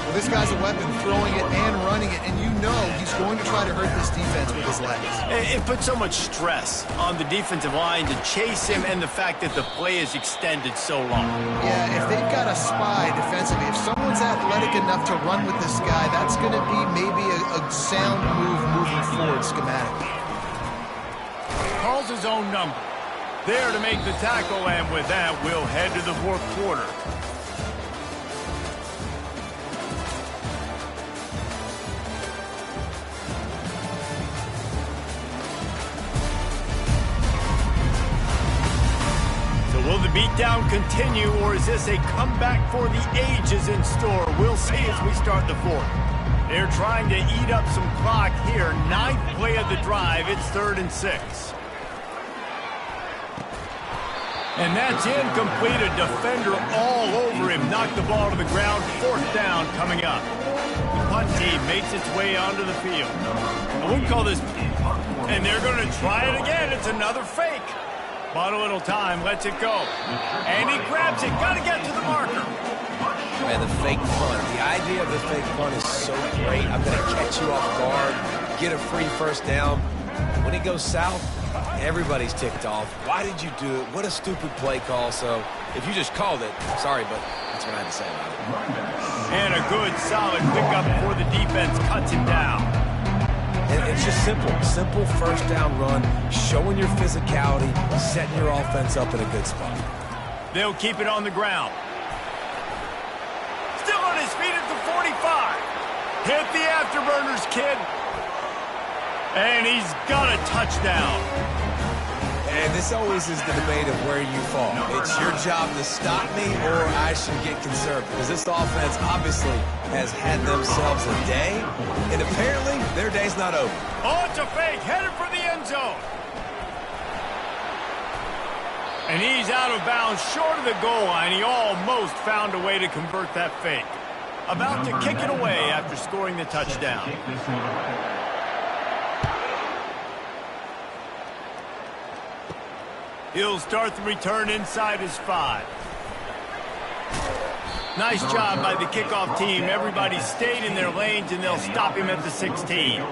Well, this guy's a weapon, throwing it and running it, and you know he's going to try to hurt this defense with his legs. It puts so much stress on the defensive line to chase him, and the fact that the play is extended so long. Yeah, if they've got a spy defensively, if someone's athletic enough to run with this guy, that's going to be maybe a sound move moving forward schematically. Calls his own number. There to make the tackle, and with that, we'll head to the 4th quarter. Will the beatdown continue, or is this a comeback for the ages in store? We'll see as we start the 4th. They're trying to eat up some clock here. 9th play of the drive. It's 3rd and 6. And that's incomplete. A defender all over him. Knocked the ball to the ground. 4th down coming up. The punt team makes its way onto the field. I wouldn't call this... And they're going to try it again. It's another fake. Bought a little time, lets it go. And he grabs it, got to get to the marker. Man, the fake punt. The idea of the fake punt is so great. I'm going to catch you off guard, get a free first down. When it goes south, everybody's ticked off. Why did you do it? What a stupid play call. So if you just called it, sorry, but That's what I had to say about it. And a good, solid pickup before the defense cuts him down. And it's just simple. Simple first down run, showing your physicality, setting your offense up in a good spot. They'll keep it on the ground. Still on his feet at the 45. Hit the afterburners, kid. And he's got a touchdown. And this always is the debate of where you fall. It's your job to stop me or I should get conservative. Because this offense obviously has had themselves a day. And apparently their day's not over. Oh, it's a fake. Headed for the end zone. And he's out of bounds short of the goal line. He almost found a way to convert that fake. About to kick it away after scoring the touchdown. He'll start the return inside his 5. Nice job by the kickoff team. Everybody stayed in their lanes, and they'll stop him at the 16.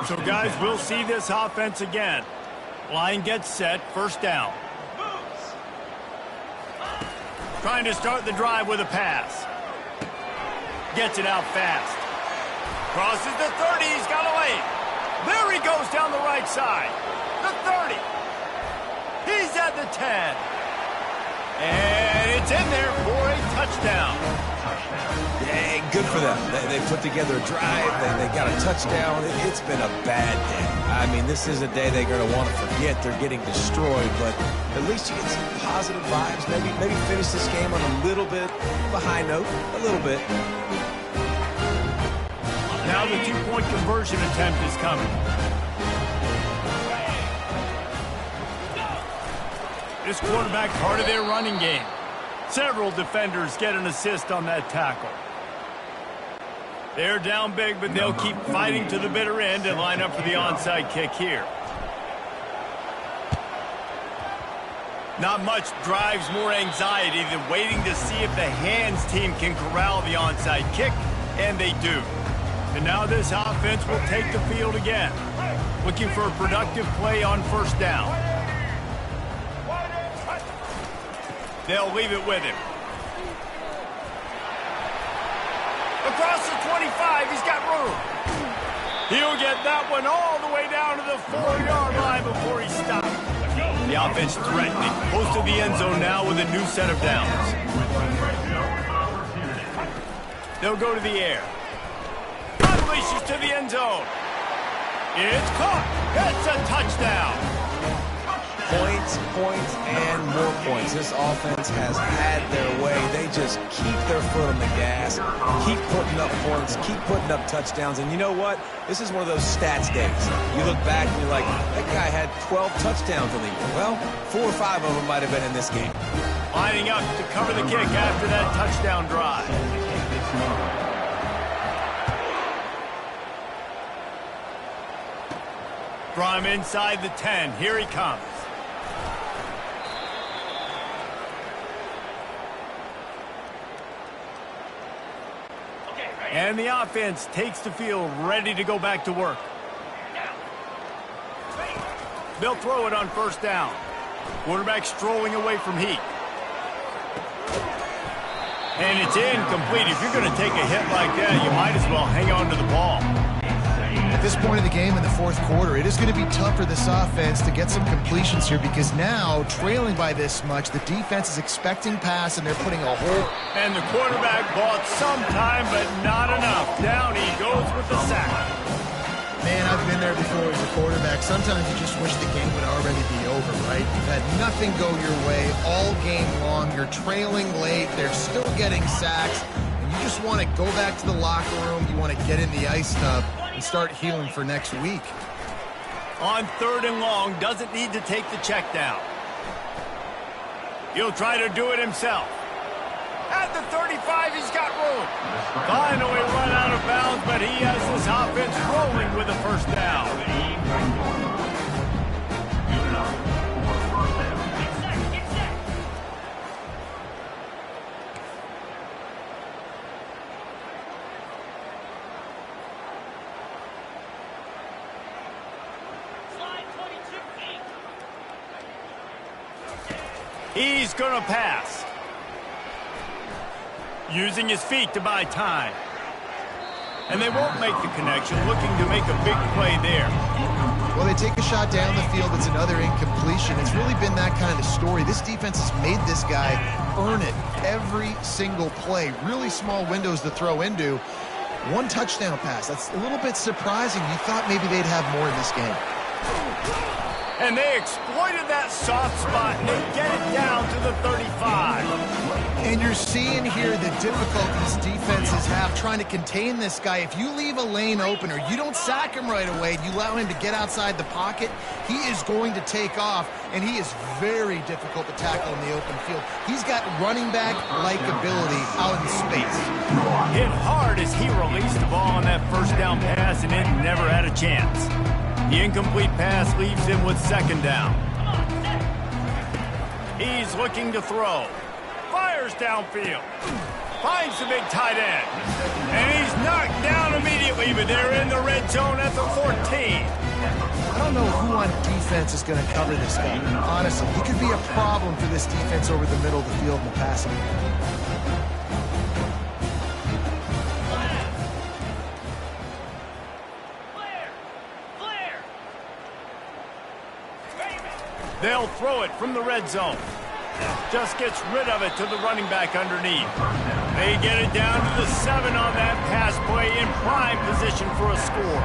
So, guys, we'll see this offense again. Line gets set, first down. Trying to start the drive with a pass. Gets it out fast. Crosses the 30, he's got a lane. There he goes down the right side. The 30. He's at the 10. And it's in there for a touchdown. Yeah, good for them. They put together a drive. They got a touchdown. It's been a bad day. I mean, this is a day they're going to want to forget. They're getting destroyed, but at least you get some positive vibes. Maybe finish this game on a little bit of a high note. A little bit. Now the two-point conversion attempt is coming. This quarterback part of their running game. Several defenders get an assist on that tackle. They're down big, but they'll keep fighting to the bitter end and line up for the onside kick here. Not much drives more anxiety than waiting to see if the hands team can corral the onside kick, and they do. And now this offense will take the field again, looking for a productive play on first down. They'll leave it with him. Across the 25, he's got room. He'll get that one all the way down to the 4-yard line before he stops. The offense threatening. Close to the end zone now with a new set of downs. They'll go to the air. Unleashes to the end zone. It's caught. It's a touchdown. Points, and more points. This offense has had their way. They just keep their foot on the gas, keep putting up points, keep putting up touchdowns. And you know what? This is one of those stats days. You look back and you're like, that guy had 12 touchdowns in the year. Well, 4 or 5 of them might have been in this game. Lining up to cover the kick after that touchdown drive. From inside the 10, here he comes. And the offense takes the field, ready to go back to work. They'll throw it on first down. Quarterback strolling away from heat. And it's incomplete. If you're going to take a hit like that, you might as well hang on to the ball. At this point in the game in the fourth quarter, it is going to be tough for this offense to get some completions here because now, trailing by this much, the defense is expecting pass and they're putting a whole... And the quarterback bought some time, but not enough. Down he goes with the sack. Man, I've been there before as a quarterback. Sometimes you just wish the game would already be over, right? You've had nothing go your way all game long. You're trailing late. They're still getting sacks. And you just want to go back to the locker room. You want to get in the ice tub and start healing for next week. On 3rd and long, doesn't need to take the check down. He'll try to do it himself. At the 35, he's got room. Finally run out of bounds, but he has this offense rolling with a first down. He's going to pass. using his feet to buy time. And they won't make the connection, looking to make a big play there. Well, they take a shot down the field. It's another incompletion. It's really been that kind of story. This defense has made this guy earn it every single play. Really small windows to throw into. One touchdown pass. That's a little bit surprising. You thought maybe they'd have more in this game. And they exploited that soft spot, and they get it down to the 35. And you're seeing here the difficulties defenses have trying to contain this guy. If you leave a lane open or you don't sack him right away, you allow him to get outside the pocket, he is going to take off, and he is very difficult to tackle in the open field. He's got running back-like ability out in space. Hit hard as he released the ball on that first down pass, and it never had a chance. The incomplete pass leaves him with second down. He's looking to throw. Fires downfield. Finds the big tight end. And he's knocked down immediately, but they're in the red zone at the 14. I don't know who on defense is going to cover this guy. Honestly, he could be a problem for this defense over the middle of the field in the passing game. They'll throw it from the red zone. Just gets rid of it to the running back underneath. They get it down to the 7 on that pass play in prime position for a score.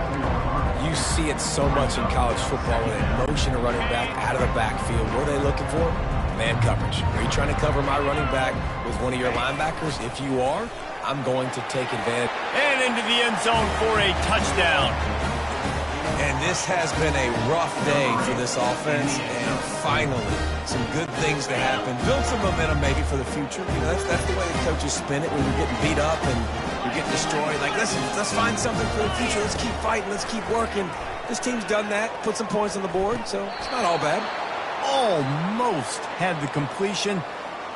You see it so much in college football when they motion a running back out of the backfield. What are they looking for? Man coverage. Are you trying to cover my running back with one of your linebackers? If you are, I'm going to take advantage. And into the end zone for a touchdown. And this has been a rough day for this offense, and finally, some good things to happen. Build some momentum maybe for the future. You know, that's the way the coaches spin it when you're getting beat up and you're getting destroyed. Like, listen, let's find something for the future. Let's keep fighting. Let's keep working. This team's done that, put some points on the board, so it's not all bad. Almost had the completion,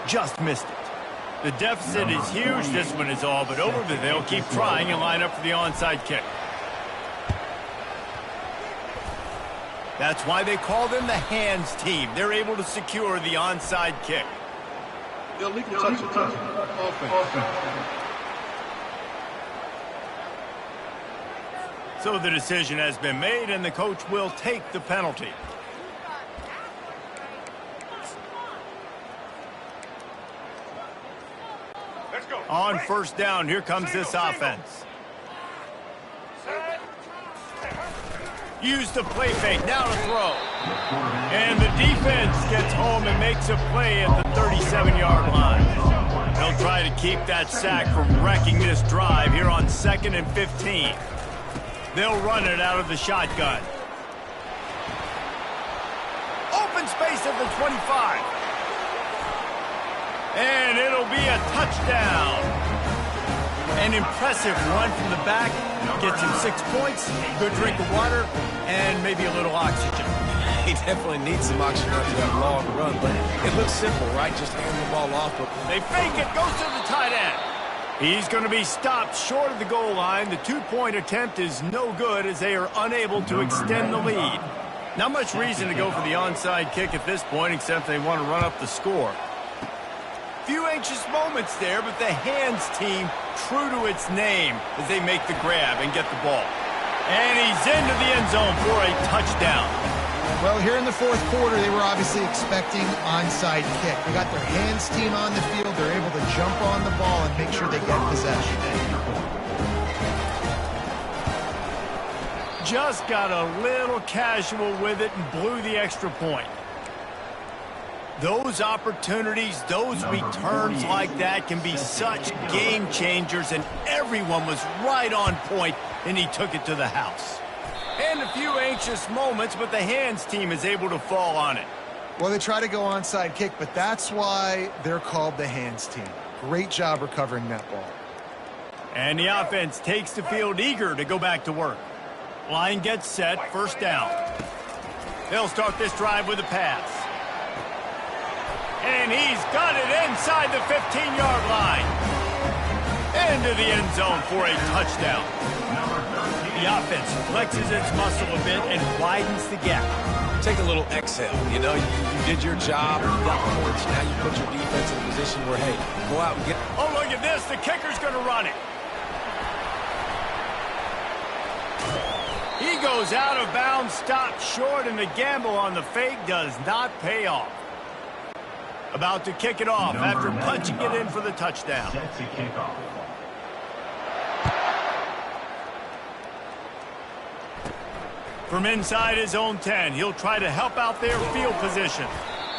just missed it. The deficit is huge. This one is all but over, but they'll keep trying and line up for the onside kick. That's why they call them the hands team. They're able to secure the onside kick. Illegal touch. Offense. So the decision has been made, and the coach will take the penalty. Let's go. On first down, here comes this offense. Use the play fake, now to throw. And the defense gets home and makes a play at the 37-yard line. They'll try to keep that sack from wrecking this drive here on 2nd and 15. They'll run it out of the shotgun. Open space at the 25. And it'll be a touchdown. An impressive run from the back. Gets him 6 points, good drink of water, and maybe a little oxygen. He definitely needs some oxygen after that long run, but it looks simple, right? Just hand the ball off. But they fake it, goes to the tight end. He's going to be stopped short of the goal line. The 2-point attempt is no good as they are unable to extend the lead. Not much reason to go for the onside kick at this point, except they want to run up the score. Few anxious moments there, but the hands team true to its name as they make the grab and get the ball. And he's into the end zone for a touchdown. Well, here in the fourth quarter, they were obviously expecting onside kick. They got their hands team on the field. They're able to jump on the ball and make sure they get possession. Just got a little casual with it and blew the extra point. Those opportunities, those returns like that can be such game changers, and everyone was right on point, and he took it to the house. And a few anxious moments, but the hands team is able to fall on it. Well, they try to go onside kick, but that's why they're called the hands team. Great job recovering that ball. And the offense takes the field eager to go back to work. Line gets set, first down. They'll start this drive with a pass. And he's got it inside the 15-yard line. Into the end zone for a touchdown. The offense flexes its muscle a bit and widens the gap. take a little exhale. You know, you did your job, you got points. Now you put your defense in a position where, hey, go out and get. Oh, look at this. The kicker's going to run it. He goes out of bounds, stopped short, and the gamble on the fake does not pay off. About to kick it off after punching it in for the touchdown. Set to kick off. From inside his own 10, he'll try to help out their field position.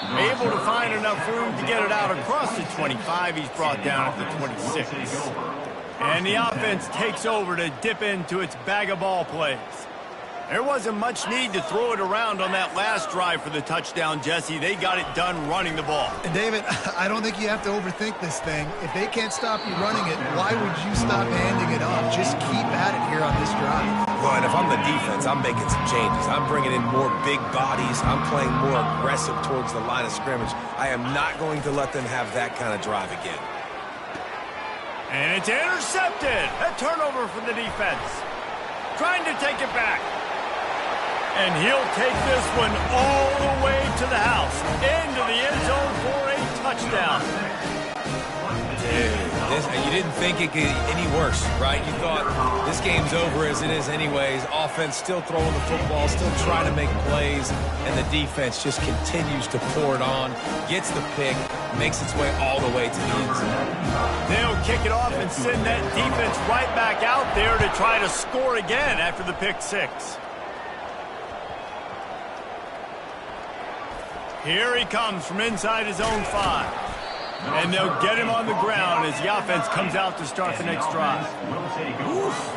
Able to find enough room to get it out across the 25. He's brought down at the 26. And the offense takes over to dip into its bag of ball plays. There wasn't much need to throw it around on that last drive for the touchdown, Jesse. They got it done running the ball. And David, I don't think you have to overthink this thing. If they can't stop you running it, why would you stop handing it off? Just keep at it here on this drive. Well, and if I'm the defense, I'm making some changes. I'm bringing in more big bodies. I'm playing more aggressive towards the line of scrimmage. I am not going to let them have that kind of drive again. And it's intercepted. A turnover for the defense. Trying to take it back. And he'll take this one all the way to the house. Into the end zone for a touchdown. Dude, you didn't think it could get any worse, right? You thought this game's over as it is anyways. Offense still throwing the football, still trying to make plays, and the defense just continues to pour it on, gets the pick, makes its way all the way to the end zone. They'll kick it off and send that defense right back out there to try to score again after the pick six. Here he comes from inside his own 5. And they'll get him on the ground as the offense comes out to start the next drive.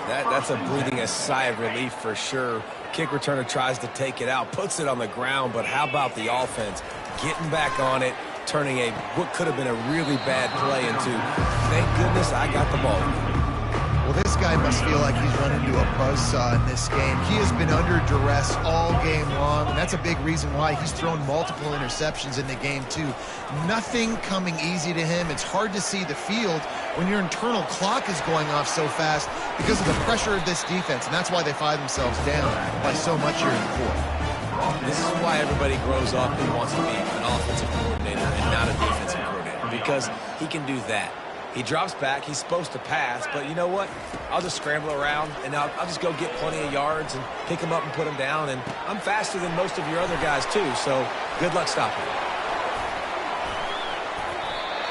That's a breathing a sigh of relief for sure. Kick returner tries to take it out, puts it on the ground, but how about the offense getting back on it, turning what could have been a really bad play into, thank goodness I got the ball. Well, this guy must feel like he's run into a buzzsaw in this game. He has been under duress all game long, and that's a big reason why he's thrown multiple interceptions in the game, too. Nothing coming easy to him. It's hard to see the field when your internal clock is going off so fast because of the pressure of this defense, and that's why they find themselves down by so much here in the fourth. This is why everybody grows up and wants to be an offensive coordinator and not a defensive coordinator, because he can do that. He drops back. He's supposed to pass, but you know what? I'll just scramble around, and I'll just go get plenty of yards and pick him up and put him down, and I'm faster than most of your other guys, too, so good luck stopping him.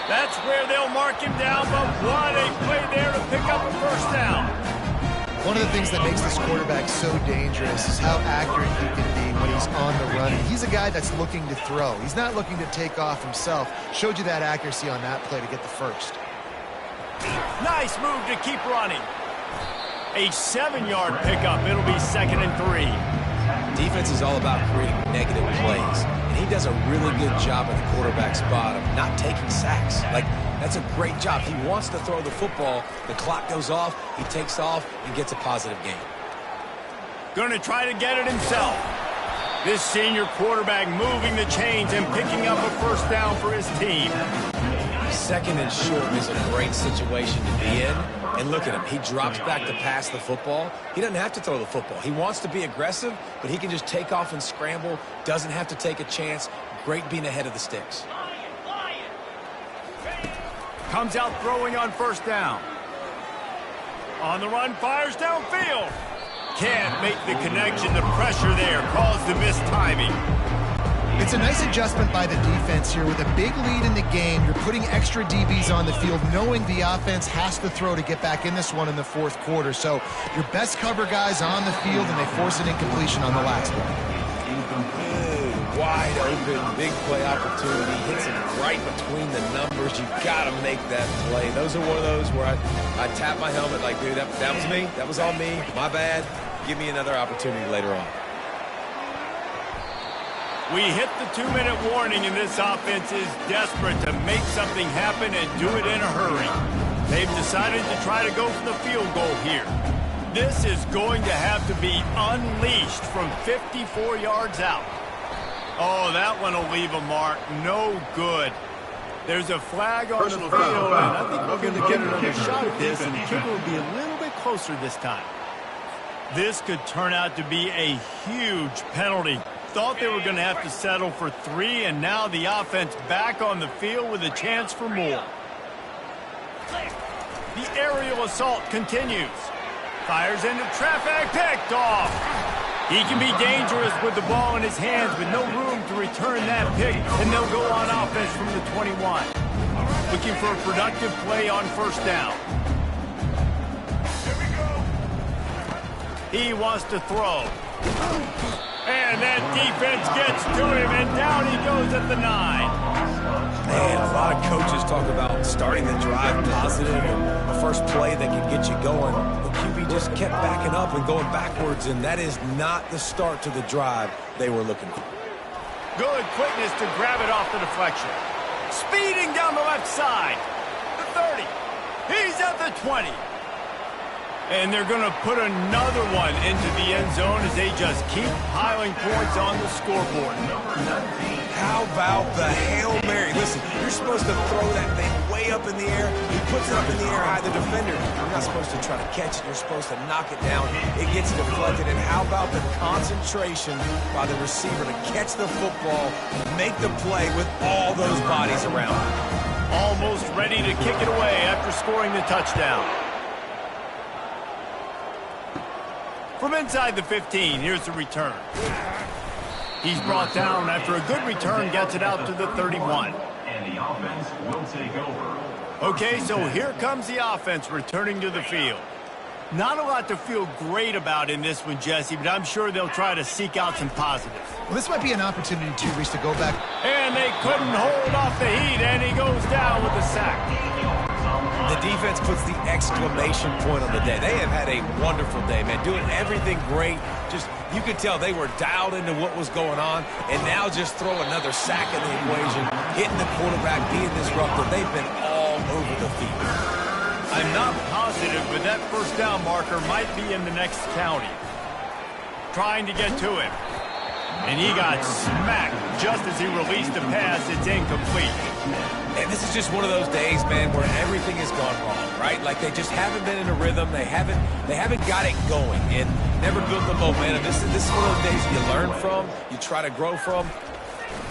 That's where they'll mark him down, but what a play there to pick up a first down. One of the things that makes this quarterback so dangerous is how accurate he can be when he's on the run. He's a guy that's looking to throw. He's not looking to take off himself. Showed you that accuracy on that play to get the first. Nice move to keep running. A 7-yard pickup. It'll be 2nd and 3. Defense is all about creating negative plays, and he does a really good job at the quarterback spot of not taking sacks. That's a great job. He wants to throw the football. The clock goes off. He takes off and gets a positive gain. Going to try to get it himself. This senior quarterback moving the chains and picking up a first down for his team. 2nd and short is a great situation to be in. And look at him. He drops back to pass the football. He doesn't have to throw the football. He wants to be aggressive, but he can just take off and scramble. Doesn't have to take a chance. Great being ahead of the sticks. Comes out throwing on first down. On the run, fires downfield. Can't make the connection. The pressure there caused the missed timing. It's a nice adjustment by the defense here. With a big lead in the game, you're putting extra DBs on the field, knowing the offense has to throw to get back in this one in the fourth quarter. So your best cover guys on the field, and they force an incompletion on the last one. Wide open, big play opportunity. Hits him right between the numbers. You've got to make that play. Those are one of those where I tap my helmet like, dude, that was me. That was on me. My bad. Give me another opportunity later on. We hit the 2-minute warning, and this offense is desperate to make something happen and do it in a hurry. They've decided to try to go for the field goal here. This is going to have to be unleashed from 54 yards out. Oh, that one will leave a mark. No good. There's a flag on the field, and I think we're going to get another shot at this, and the kicker will be a little bit closer this time. This could turn out to be a huge penalty. Thought they were going to have to settle for 3, and now the offense back on the field with a chance for more. The aerial assault continues. Fires into traffic, picked off. He can be dangerous with the ball in his hands, with no room to return that pick, and they'll go on offense from the 21. Looking for a productive play on first down. He wants to throw. And that defense gets to him, and down he goes at the 9. Man, a lot of coaches talk about starting the drive positive and the first play that can get you going. The QB just kept backing up and going backwards, and that is not the start to the drive they were looking for. Good quickness to grab it off the deflection. Speeding down the left side. The 30. He's at the 20. And they're going to put another one into the end zone as they just keep piling points on the scoreboard. How about the Hail Mary? Listen, you're supposed to throw that thing way up in the air. He puts it up in the air high. The defender, you're not supposed to try to catch it. You're supposed to knock it down. It gets deflected. And how about the concentration by the receiver to catch the football, make the play with all those bodies around him. Almost ready to kick it away after scoring the touchdown. From inside the 15, here's the return. He's brought down after a good return, gets it out to the 31. And the offense will take over. Okay, so here comes the offense returning to the field. Not a lot to feel great about in this one, Jesse, but I'm sure they'll try to seek out some positives. Well, this might be an opportunity, too, Reese, to go back. And they couldn't hold off the heat, and he goes down with the sack. The defense puts the exclamation point on the day. They have had a wonderful day, man, doing everything great. Just, you could tell they were dialed into what was going on, and now just throw another sack in the equation, hitting the quarterback, being disruptive. They've been all over the field. I'm not positive, but that first down marker might be in the next county. Trying to get to him. And he got smacked just as he released the pass. It's incomplete. And this is just one of those days, man, where everything has gone wrong, right? Like they just haven't been in a rhythm. They haven't got it going and never built the momentum. This is one of those days you learn from, you try to grow from.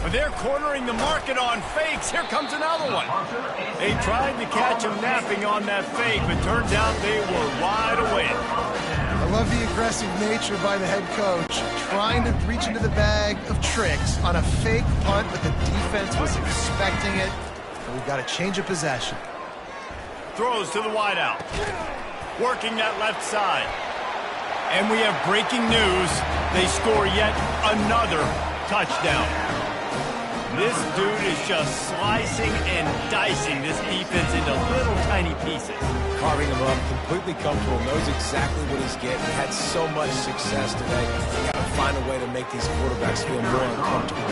But they're cornering the market on fakes. Here comes another one. They tried to catch him napping on that fake, but turns out they were wide awake. I love the aggressive nature by the head coach, trying to reach into the bag of tricks on a fake punt, but the defense was expecting it. And we've got a change of possession. Throws to the wideout. Working that left side. And we have breaking news. They score yet another touchdown. This dude is just slicing and dicing this defense into little tiny pieces. Carving him up, completely comfortable, knows exactly what he's getting. Had so much success today. You got to find a way to make these quarterbacks feel more uncomfortable.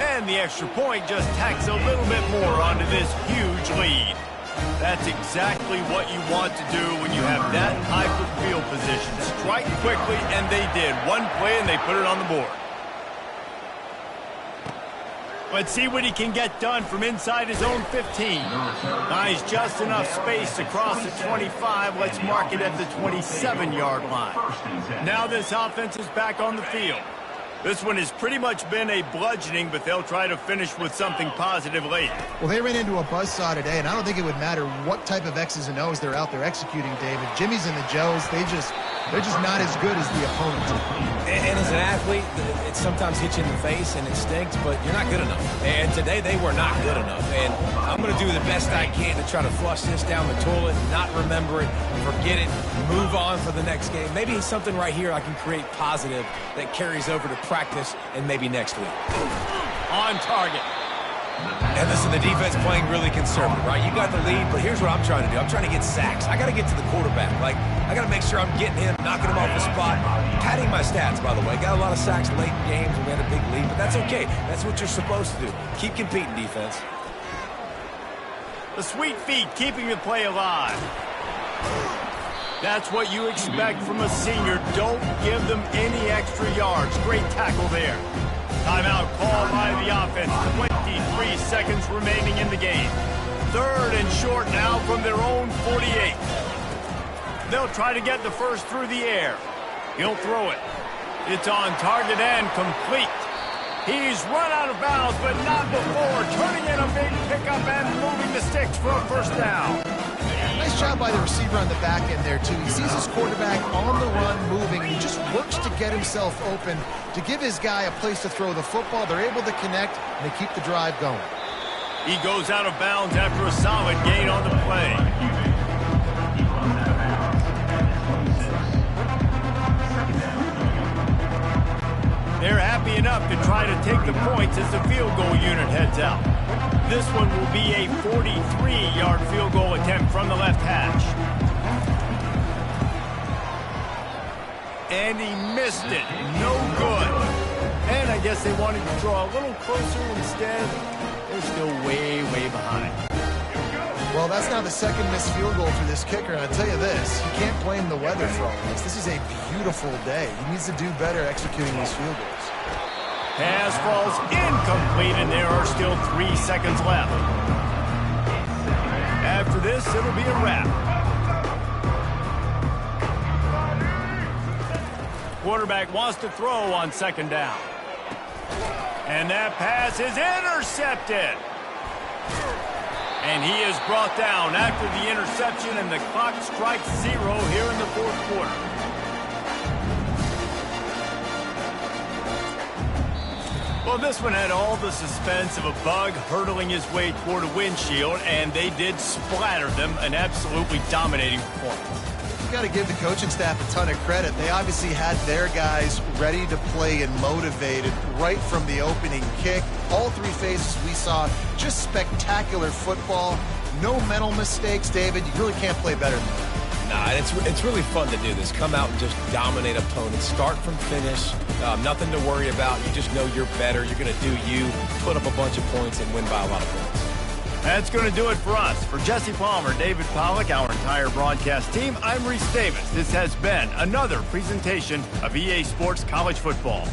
And the extra point just tacks a little bit more onto this huge lead. That's exactly what you want to do when you have that type of field position. Strike quickly, and they did. One play, and they put it on the board. Let's see what he can get done from inside his own 15. Nice, just enough space to cross the 25. Let's mark it at the 27-yard line. Now this offense is back on the field. This one has pretty much been a bludgeoning, but they'll try to finish with something positive late. Well, they ran into a buzzsaw today, and I don't think it would matter what type of X's and O's they're out there executing, David. Jimmy's and the Joes, they're just not as good as the opponent. And as an athlete, it sometimes hits you in the face and it stinks, but you're not good enough. And today they were not good enough. And I'm going to do the best I can to try to flush this down the toilet, not remember it, forget it, move on for the next game. Maybe something right here I can create positive that carries over to practice and maybe next week. On target. And listen, the defense playing really conservative, right? You got the lead, but here's what I'm trying to do. I'm trying to get sacks. I got to get to the quarterback. Like, I got to make sure I'm getting him, knocking him off the spot. Padding my stats, by the way. Got a lot of sacks late in games when we had a big lead, but that's okay. That's what you're supposed to do. Keep competing, defense. The sweet feet keeping the play alive. That's what you expect from a senior. Don't give them any extra yards. Great tackle there. Timeout called by the offense. 23 seconds remaining in the game. Third and short now from their own 48. They'll try to get the first through the air. He'll throw it. It's on target and complete. He's run out of bounds, but not before turning in a big pickup picked for a first down. Nice job by the receiver on the back end there, too. He sees his quarterback on the run moving, and he just works to get himself open to give his guy a place to throw the football. They're able to connect, and they keep the drive going. He goes out of bounds after a solid gain on the play. They're happy enough to try to take the points as the field goal unit heads out. This one will be a 43-yard field goal attempt from the left hash. And he missed it. No good. And I guess they wanted to draw a little closer instead. They're still way, way behind. Well, that's now the second missed field goal for this kicker, and I'll tell you this, you can't blame the weather for all this. This is a beautiful day. He needs to do better executing these field goals. Pass falls incomplete, and there are still 3 seconds left. After this, it'll be a wrap. Quarterback wants to throw on second down. And that pass is intercepted. And he is brought down after the interception, and the clock strikes 0 here in the fourth quarter. Well, this one had all the suspense of a bug hurtling his way toward a windshield, and they did splatter them, an absolutely dominating performance. You've got to give the coaching staff a ton of credit. They obviously had their guys ready to play and motivated right from the opening kick. All 3 phases we saw, just spectacular football. No mental mistakes, David. You really can't play better than that. Nah, it's really fun to do this. Come out and just dominate opponents. Start from finish. Nothing to worry about. You just know you're better. You're going to do you, put up a bunch of points, and win by a lot of points. That's going to do it for us. For Jesse Palmer, David Pollack, our entire broadcast team, I'm Reese Davis. This has been another presentation of EA Sports College Football.